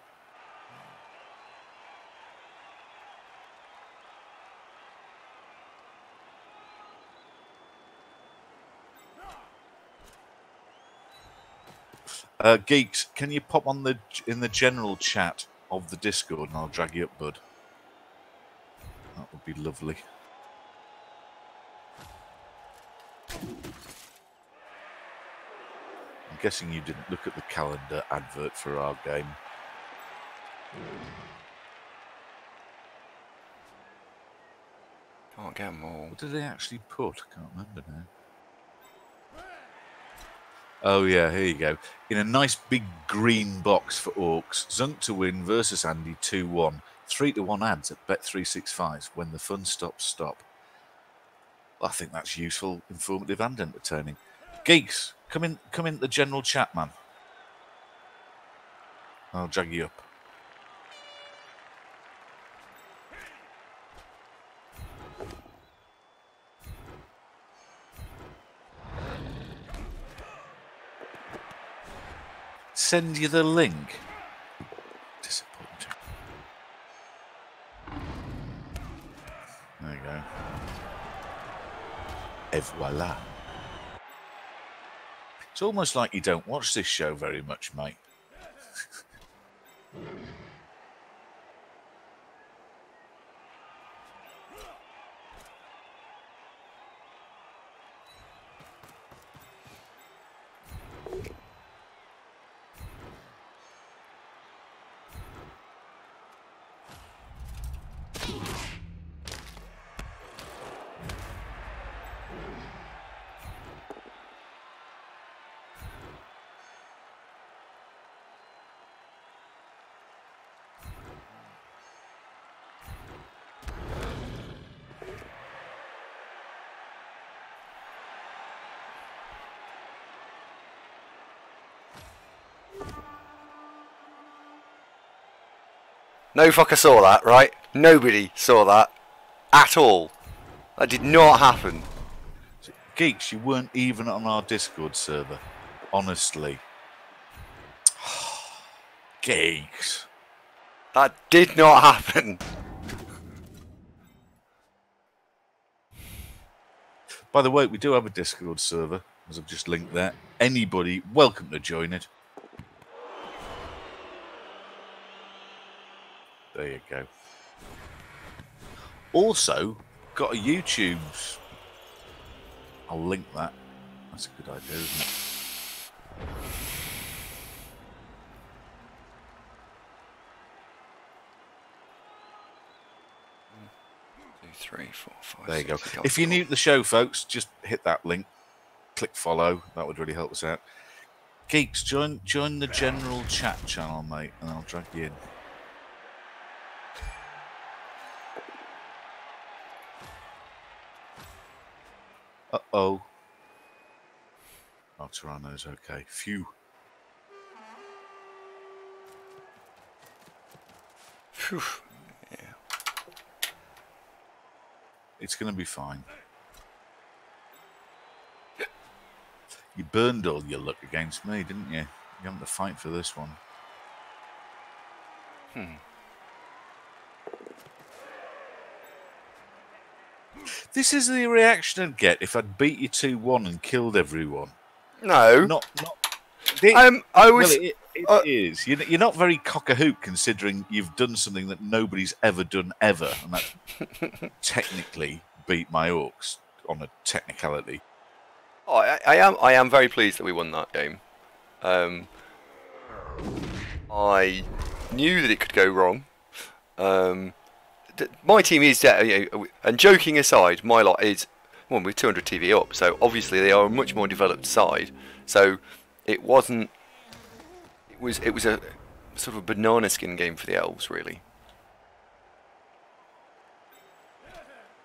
Geeks, can you pop on in the general chat of the Discord and I'll drag you up, bud? That would be lovely. I'm guessing you didn't look at the calendar advert for our game. Can't get them all. What did they actually put? I can't remember now. Oh yeah, here you go. In a nice big green box for Orcs, Zunk to win versus Andy 2-1. 3-1 ads at Bet365. When the fun stops, stop. Well, I think that's useful, informative and entertaining. Geeks, come in the general chat, man. I'll drag you up. Send you the link. Disappointing. There you go. Et voila. It's almost like you don't watch this show very much, mate. No fucker saw that, right? Nobody saw that at all. That did not happen. Geeks, you weren't even on our Discord server. Honestly. Geeks. That did not happen. By the way, we do have a Discord server. as I've just linked there. Anybody welcome to join it. There you go. Also, got a YouTube's. I'll link that. That's a good idea, isn't it? 2, 3, 4, 5. There you go. 6, If you're new to the show, folks, just hit that link. Click follow. That would really help us out. Geeks, join the general chat channel, mate, and I'll drag you in. Uh-oh. Oh, Toronto's okay. Phew. Phew. Yeah. It's going to be fine. You burned all your luck against me, didn't you? You haven't to fight for this one. This is the reaction I'd get if I'd beat you 2-1 and killed everyone. No. Not. I was. Well, it is. You're not very cock-a-hoop considering you've done something that nobody's ever done ever, and that's technically beat my orcs on a technicality. Oh, I am very pleased that we won that game. I knew that it could go wrong. My team is, and joking aside, my lot is, well, we're 200 TV up, so obviously they are a much more developed side. So it wasn't. It was a sort of a banana skin game for the elves, really.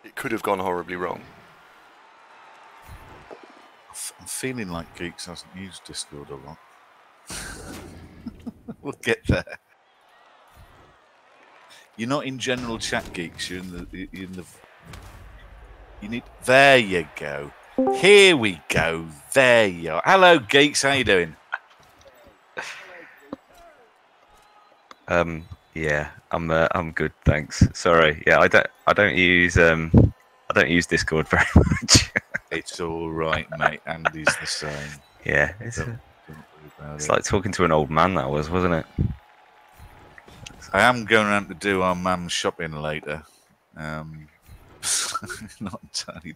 It could have gone horribly wrong. I'm feeling like Geeks hasn't used Discord a lot. We'll get there. You're not in general chat, Geeks. You're in the. You need. There you go. Here we go. There you are. Hello, Geeks. How you doing? Yeah, I'm good, thanks. Sorry. Yeah, I don't use Discord very much. It's all right, mate. Andy's the same. Yeah, it's like talking to an old man. That wasn't it? I am going around to do our mum's shopping later. Not entirely.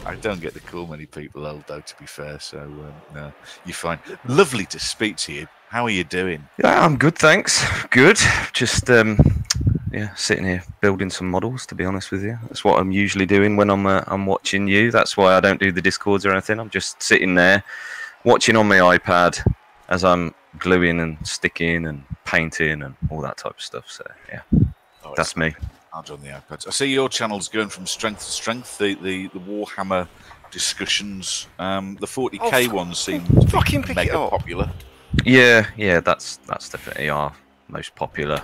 I don't get to call many people old, though, to be fair. So no, you're fine. Lovely to speak to you. How are you doing? Yeah, I'm good, thanks. Good. Just sitting here building some models. To be honest with you, that's what I'm usually doing when I'm watching you. That's why I don't do the Discords or anything. I'm just sitting there watching on my iPad as I'm gluing and sticking and painting and all that type of stuff. So yeah, that's me. Hard on the iPads. I see your channel's going from strength to strength. The Warhammer discussions, the 40k ones seem to be mega popular. Yeah, that's definitely our most popular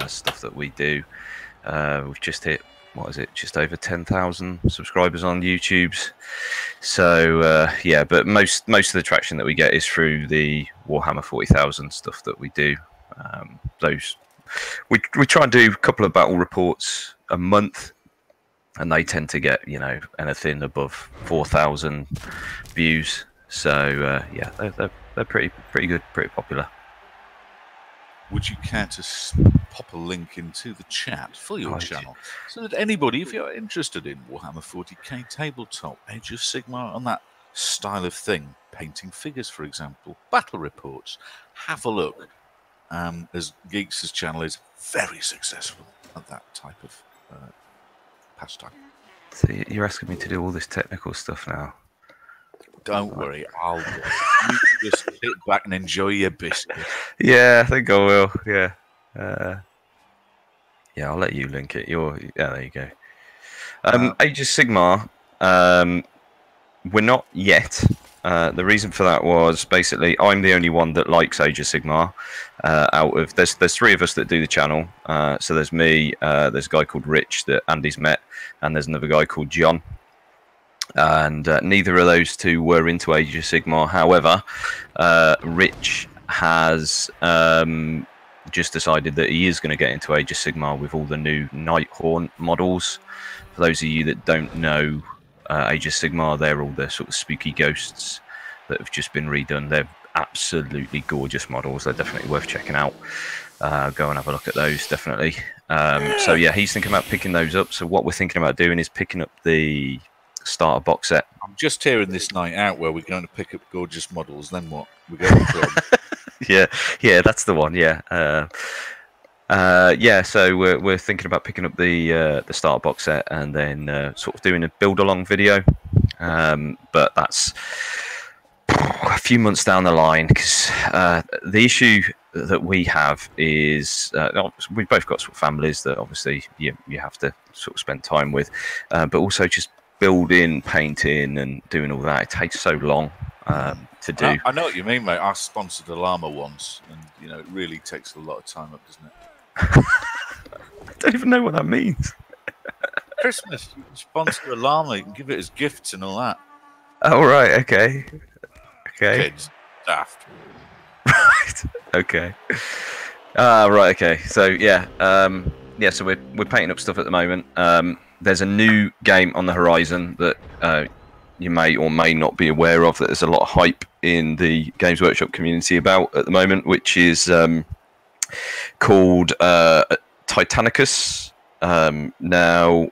stuff that we do. We've just hit, what is it, just over 10,000 subscribers on YouTube's. So yeah, but most of the traction that we get is through the Warhammer 40,000 stuff that we do. We try and do a couple of battle reports a month, and they tend to get anything above 4,000 views. So yeah, they're pretty good, pretty popular. Would you care to pop a link into the chat for your channel so that anybody, if you're interested in Warhammer 40k tabletop, Age of Sigmar, and that style of thing, painting figures, for example, battle reports, have a look. As Geeks' channel is very successful at that type of pastime. So you're asking me to do all this technical stuff now? Don't worry, I'll do it. You just sit back and enjoy your biscuit. Yeah, I think I will. Yeah, yeah, I'll let you link it. There you go. Age of Sigmar. We're not yet. The reason for that was basically I'm the only one that likes Age of Sigmar. There's three of us that do the channel. So there's me, there's a guy called Rich that Andy's met, and there's another guy called John. And neither of those two were into Age of Sigmar. However, Rich has just decided that he is going to get into Age of Sigmar with all the new Nighthaunt models. For those of you that don't know, Age of Sigmar. They're all the sort of spooky ghosts that have just been redone. They're absolutely gorgeous models. They're definitely worth checking out. Go and have a look at those, definitely. So yeah, he's thinking about picking those up. So what we're thinking about doing is picking up the starter box set. I'm just hearing this night out where we're going to pick up gorgeous models. Then what? We're going to yeah, that's the one. Yeah, So we're thinking about picking up the starter box set and then sort of doing a build along video. But that's a few months down the line, because the issue that we have is we've both got sort of families that obviously you have to sort of spend time with, but also just building, painting, and doing all that. It takes so long to do. I know what you mean, mate. I sponsored a llama once, and it really takes a lot of time up, doesn't it? I don't even know what that means. Christmas, you can sponsor a llama, you can give it as gifts and all that. Oh, right, okay. Kids, daft. Right, okay. Right, okay. So yeah, so we're painting up stuff at the moment. There's a new game on the horizon that you may or may not be aware of, that there's a lot of hype in the Games Workshop community about at the moment, which is called Titanicus. Now,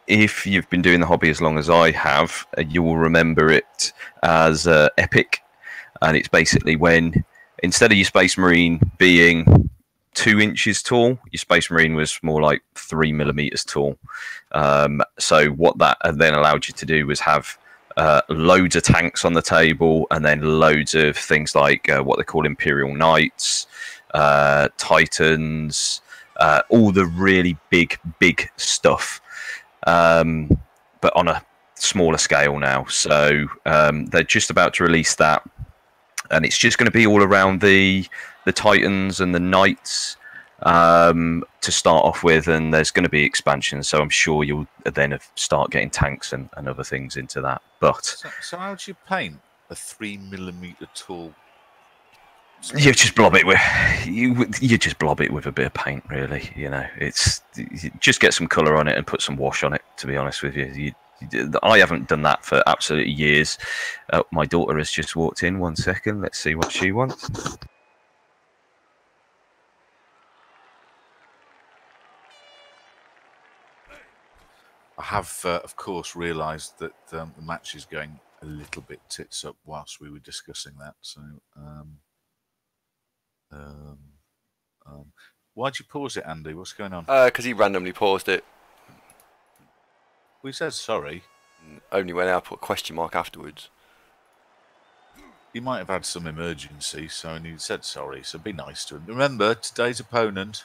if you've been doing the hobby as long as I have, you will remember it as Epic. And it's basically when, instead of your Space Marine being 2 inches tall, your Space Marine was more like 3 millimeters tall. So what that then allowed you to do was have loads of tanks on the table, and then loads of things like what they call Imperial Knights, Titans, all the really big stuff, but on a smaller scale now. So they're just about to release that. And it's just going to be all around the Titans and the Knights to start off with, and there's going to be expansions, so I'm sure you'll then start getting tanks and other things into that. But so how do you paint a 3 millimeter tall? You just blob it with you just blob it with a bit of paint, really. It's just get some colour on it and put some wash on it. To be honest with you. I haven't done that for absolutely years. My daughter has just walked in. 1 second. Let's see what she wants. I have, of course, realised that the match is going a little bit tits up whilst we were discussing that. So, why'd you pause it, Andy? What's going on? Because he randomly paused it. We said sorry. Only when I put a question mark afterwards. He might have had some emergency, so he said sorry. So be nice to him. Remember, today's opponent.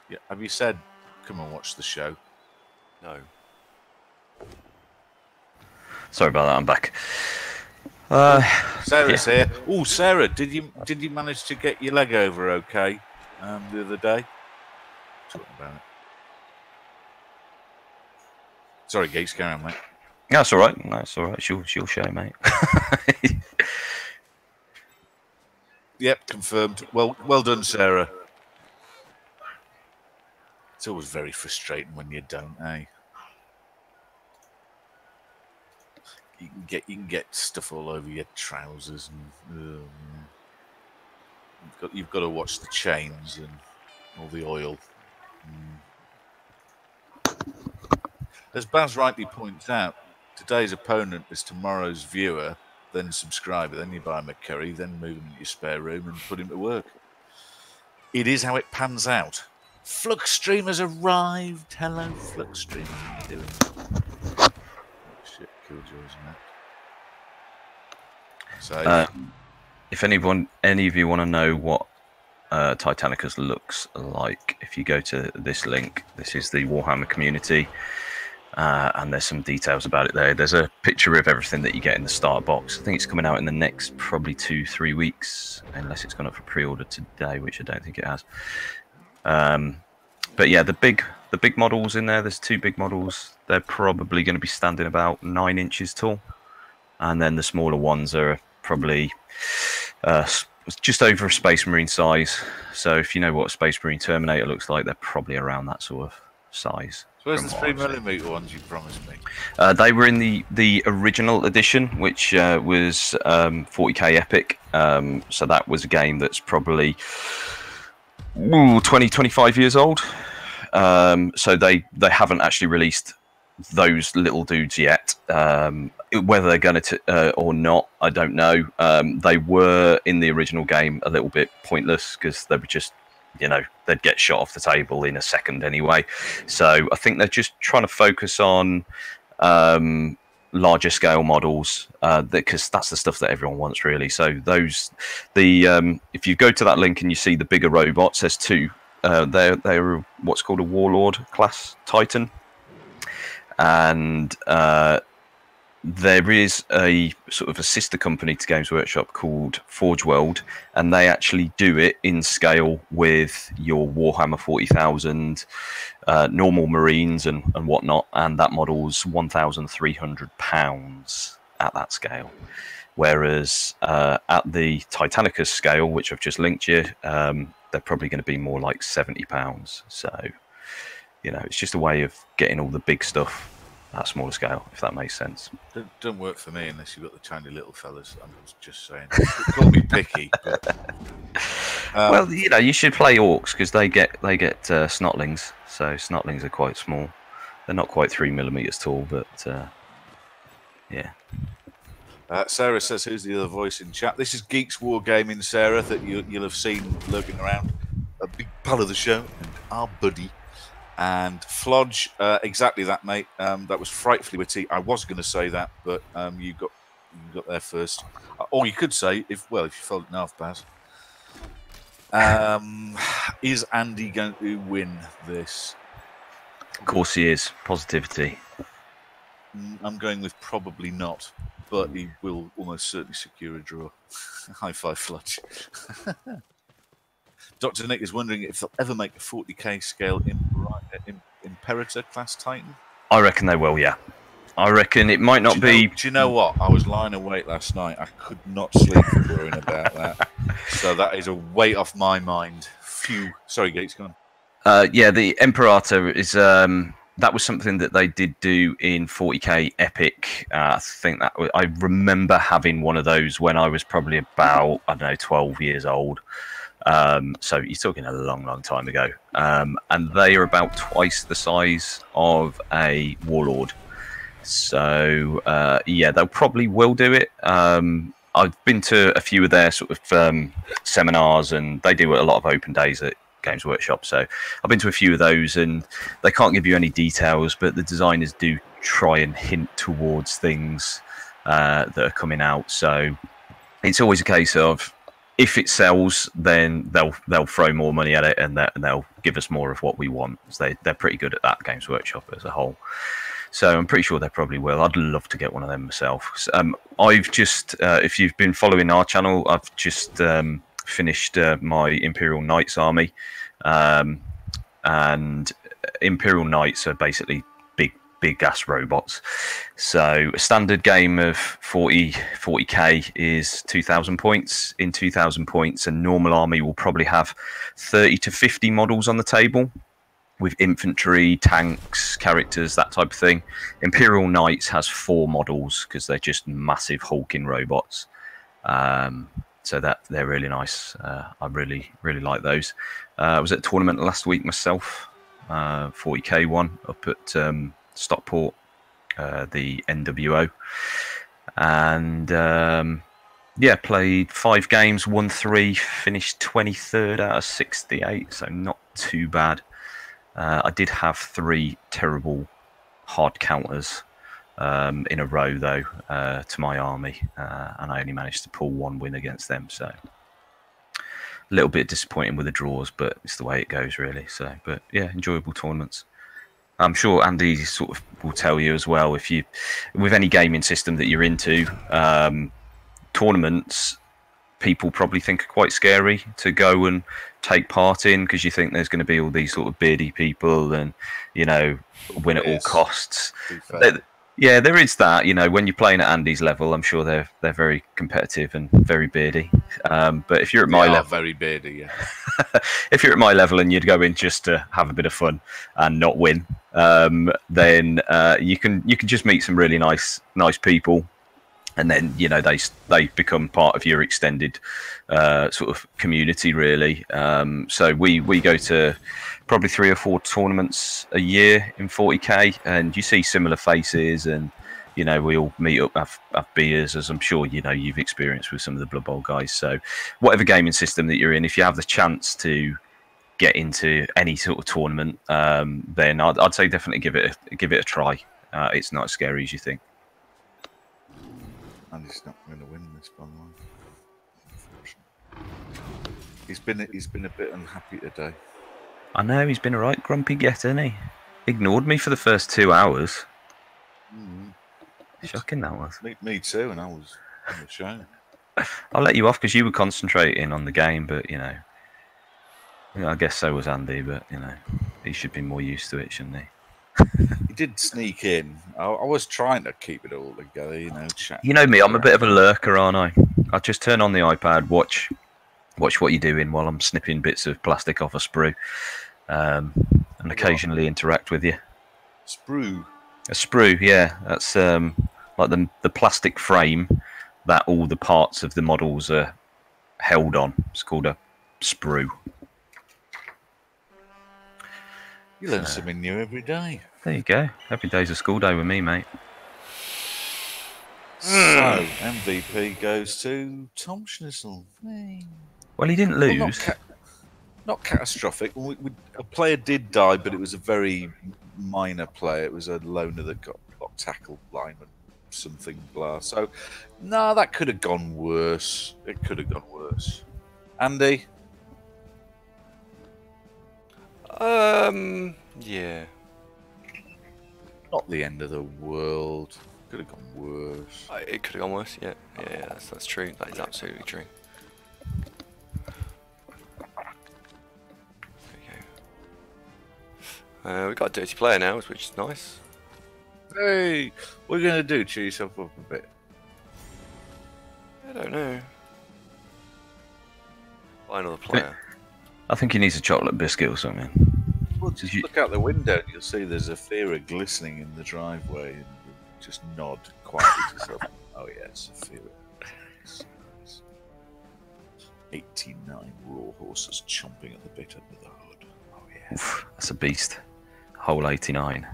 Yeah, have you said, come and watch the show? No. Sorry about that. I'm back. Sarah's here. Oh, Sarah, did you manage to get your leg over okay the other day? Talking about it. Sorry, Geeks, carry on, mate. That's all right. That's all right. She'll show, mate. Yep, confirmed. Well done, Sarah. It's always very frustrating when you don't, eh? You can get stuff all over your trousers, and you've got to watch the chains and all the oil. As Baz rightly points out, today's opponent is tomorrow's viewer, then subscriber, then you buy him a curry, then move him into your spare room and put him to work. It is how it pans out. Fluxstream has arrived. Hello, Fluxstream. How are you doing? Shit, Killjoy's in that. So, if any of you want to know what Titanicus looks like, if you go to this link, this is the Warhammer community. And there's some details about it there. There's a picture of everything that you get in the starter box. I think it's coming out in the next probably 2-3 weeks, unless it's gone up for pre-order today, which I don't think it has. But yeah, the big models in there. There's 2 big models. They're probably going to be standing about 9 inches tall, and then the smaller ones are probably just over a Space Marine size. So if you know what a Space Marine Terminator looks like, they're probably around that sort of size. where's the from what I've seen. 3mm ones you promised me? They were in the original edition, which was 40k Epic. So that was a game that's probably 20, 25 years old. So they haven't actually released those little dudes yet. Whether they're going to or not, I don't know. They were in the original game a little bit pointless because they were just, they'd get shot off the table in a second anyway. So I think they're just trying to focus on larger scale models because that's the stuff that everyone wants really. So if you go to that link and you see the bigger robots, there's two. They're what's called a Warlord class Titan, and there is a sort of a sister company to Games Workshop called Forge World, and they actually do it in scale with your Warhammer 40,000 normal Marines and whatnot, and that model's £1,300 at that scale. Whereas at the Titanicus scale, which I've just linked you, they're probably going to be more like £70. So, it's just a way of getting all the big stuff at a smaller scale, if that makes sense. Don't work for me unless you've got the tiny little fellas. I'm just saying. Call me picky. But, well, you should play orcs because they get snotlings. So snotlings are quite small. They're not quite 3mm tall, but yeah. Sarah says, "Who's the other voice in chat?" This is Geeks Wargaming, Sarah, that you'll have seen lurking around. A big pal of the show and our buddy. And Flodge, exactly that, mate. That was frightfully witty. I was going to say that, but you got there first. Or you could say, if you fold it in half, Baz. Is Andy going to win this? Of course he is. Positivity. I'm going with probably not, but he will almost certainly secure a draw. High five, Flodge. Dr. Nick is wondering if they'll ever make a 40k scale Imperator class Titan. I reckon they will, yeah. I reckon it might not be... Do you know what? I was lying awake last night. I could not sleep worrying about that. So that is a weight off my mind. Phew. Sorry, Gates, go on. Yeah, the Imperator is... that was something that they did do in 40k Epic. I think that I remember having one of those when I was probably about, 12 years old. So you're talking a long, long time ago. And they are about twice the size of a Warlord. So, yeah, they probably will do it. I've been to a few of their sort of seminars, and they do a lot of open days at Games Workshop. So I've been to a few of those, and they can't give you any details, but the designers do try and hint towards things that are coming out. So it's always a case of, if it sells, then they'll throw more money at it, and they'll give us more of what we want. So they're pretty good at that, Games Workshop as a whole. So I'm pretty sure they probably will. I'd love to get one of them myself. I've just, if you've been following our channel, I've just finished my Imperial Knights army, and Imperial Knights are basically big gas robots. So a standard game of 40k is 2,000 points. In 2,000 points, a normal army will probably have 30 to 50 models on the table, with infantry, tanks, characters, that type of thing. Imperial Knights has 4 models because they're just massive hulking robots. So that they're really nice. I really like those. I was at a tournament last week myself, 40k one up at Stockport, the NWO, and yeah, played 5 games, won 3, finished 23rd out of 68, so not too bad. I did have 3 terrible hard counters in a row, though, to my army, and I only managed to pull 1 win against them. So a little bit disappointing with the draws, but it's the way it goes, really. So, but yeah, enjoyable tournaments. I'm sure Andy sort of will tell you as well, if you, with any gaming system that you're into, tournaments, people probably think are quite scary to go and take part in, because you think there's going to be all these sort of beardy people and, win at all costs. Yeah, there is that. You know, when you're playing at Andy's level, I'm sure they're very competitive and very beardy. But if you're at my level, very beardy. Yeah. if you're at my level and you'd go in just to have a bit of fun and not win, then you can just meet some really nice people, and then you know they become part of your extended sort of community, really. So we go to probably 3 or 4 tournaments a year in 40k, and you see similar faces, and you know we all meet up, have beers, as I'm sure you know you've experienced with some of the Blood Bowl guys. So whatever gaming system that you're in, if you have the chance to get into any sort of tournament, then I'd say definitely give it a try. It's not as scary as you think. And he's not going to win this, by the way. He's been a bit unhappy today. I know, he's been a right grumpy get, hasn't he? Ignored me for the first 2 hours. Shocking that was. Me too, and I was on the show. I'll let you off because you were concentrating on the game, but you know, I guess so was Andy. But you know, he should be more used to it, shouldn't he? He did sneak in. I was trying to keep it all together, you know. You know me, I'm a bit of a lurker, aren't I? I just turn on the iPad, watch what you're doing while I'm snipping bits of plastic off a sprue, and occasionally interact with you. Sprue? A sprue, yeah. That's like the plastic frame that all the parts of the models are held on. It's called a sprue. You learn something new every day. There you go. Every day's a school day with me, mate. So, MVP goes to Tom Schnitzel. Hey. Well, he didn't lose. Well, not catastrophic. A player did die, but it was a very minor player. It was a loner that got block tackle lineman, something blah. So, no, that could have gone worse. It could have gone worse. Andy? Yeah. Not the end of the world. Could have gone worse. It could have gone worse, yeah. Yeah, that's true. That is absolutely true. We've got a dirty player now, which is nice. Hey, what are you going to do? Cheer yourself up a bit? I don't know. Buy another player. I think he needs a chocolate biscuit or something. Well, just look out the window and you'll see there's a Theazrayl glistening in the driveway, and you just nod quietly to yourself. Oh yes, a Theazrayl. 89 raw horses chomping at the bit under the hood. Oh yeah. Oof, that's a beast. Whole 89.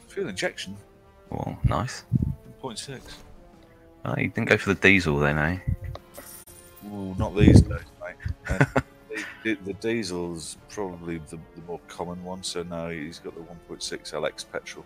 Fuel injection. Well, nice. 0.6. Oh, you didn't go for the diesel then, eh? Ooh, not these days, mate. The diesel's probably the more common one, so no, he's got the 1.6 LX petrol.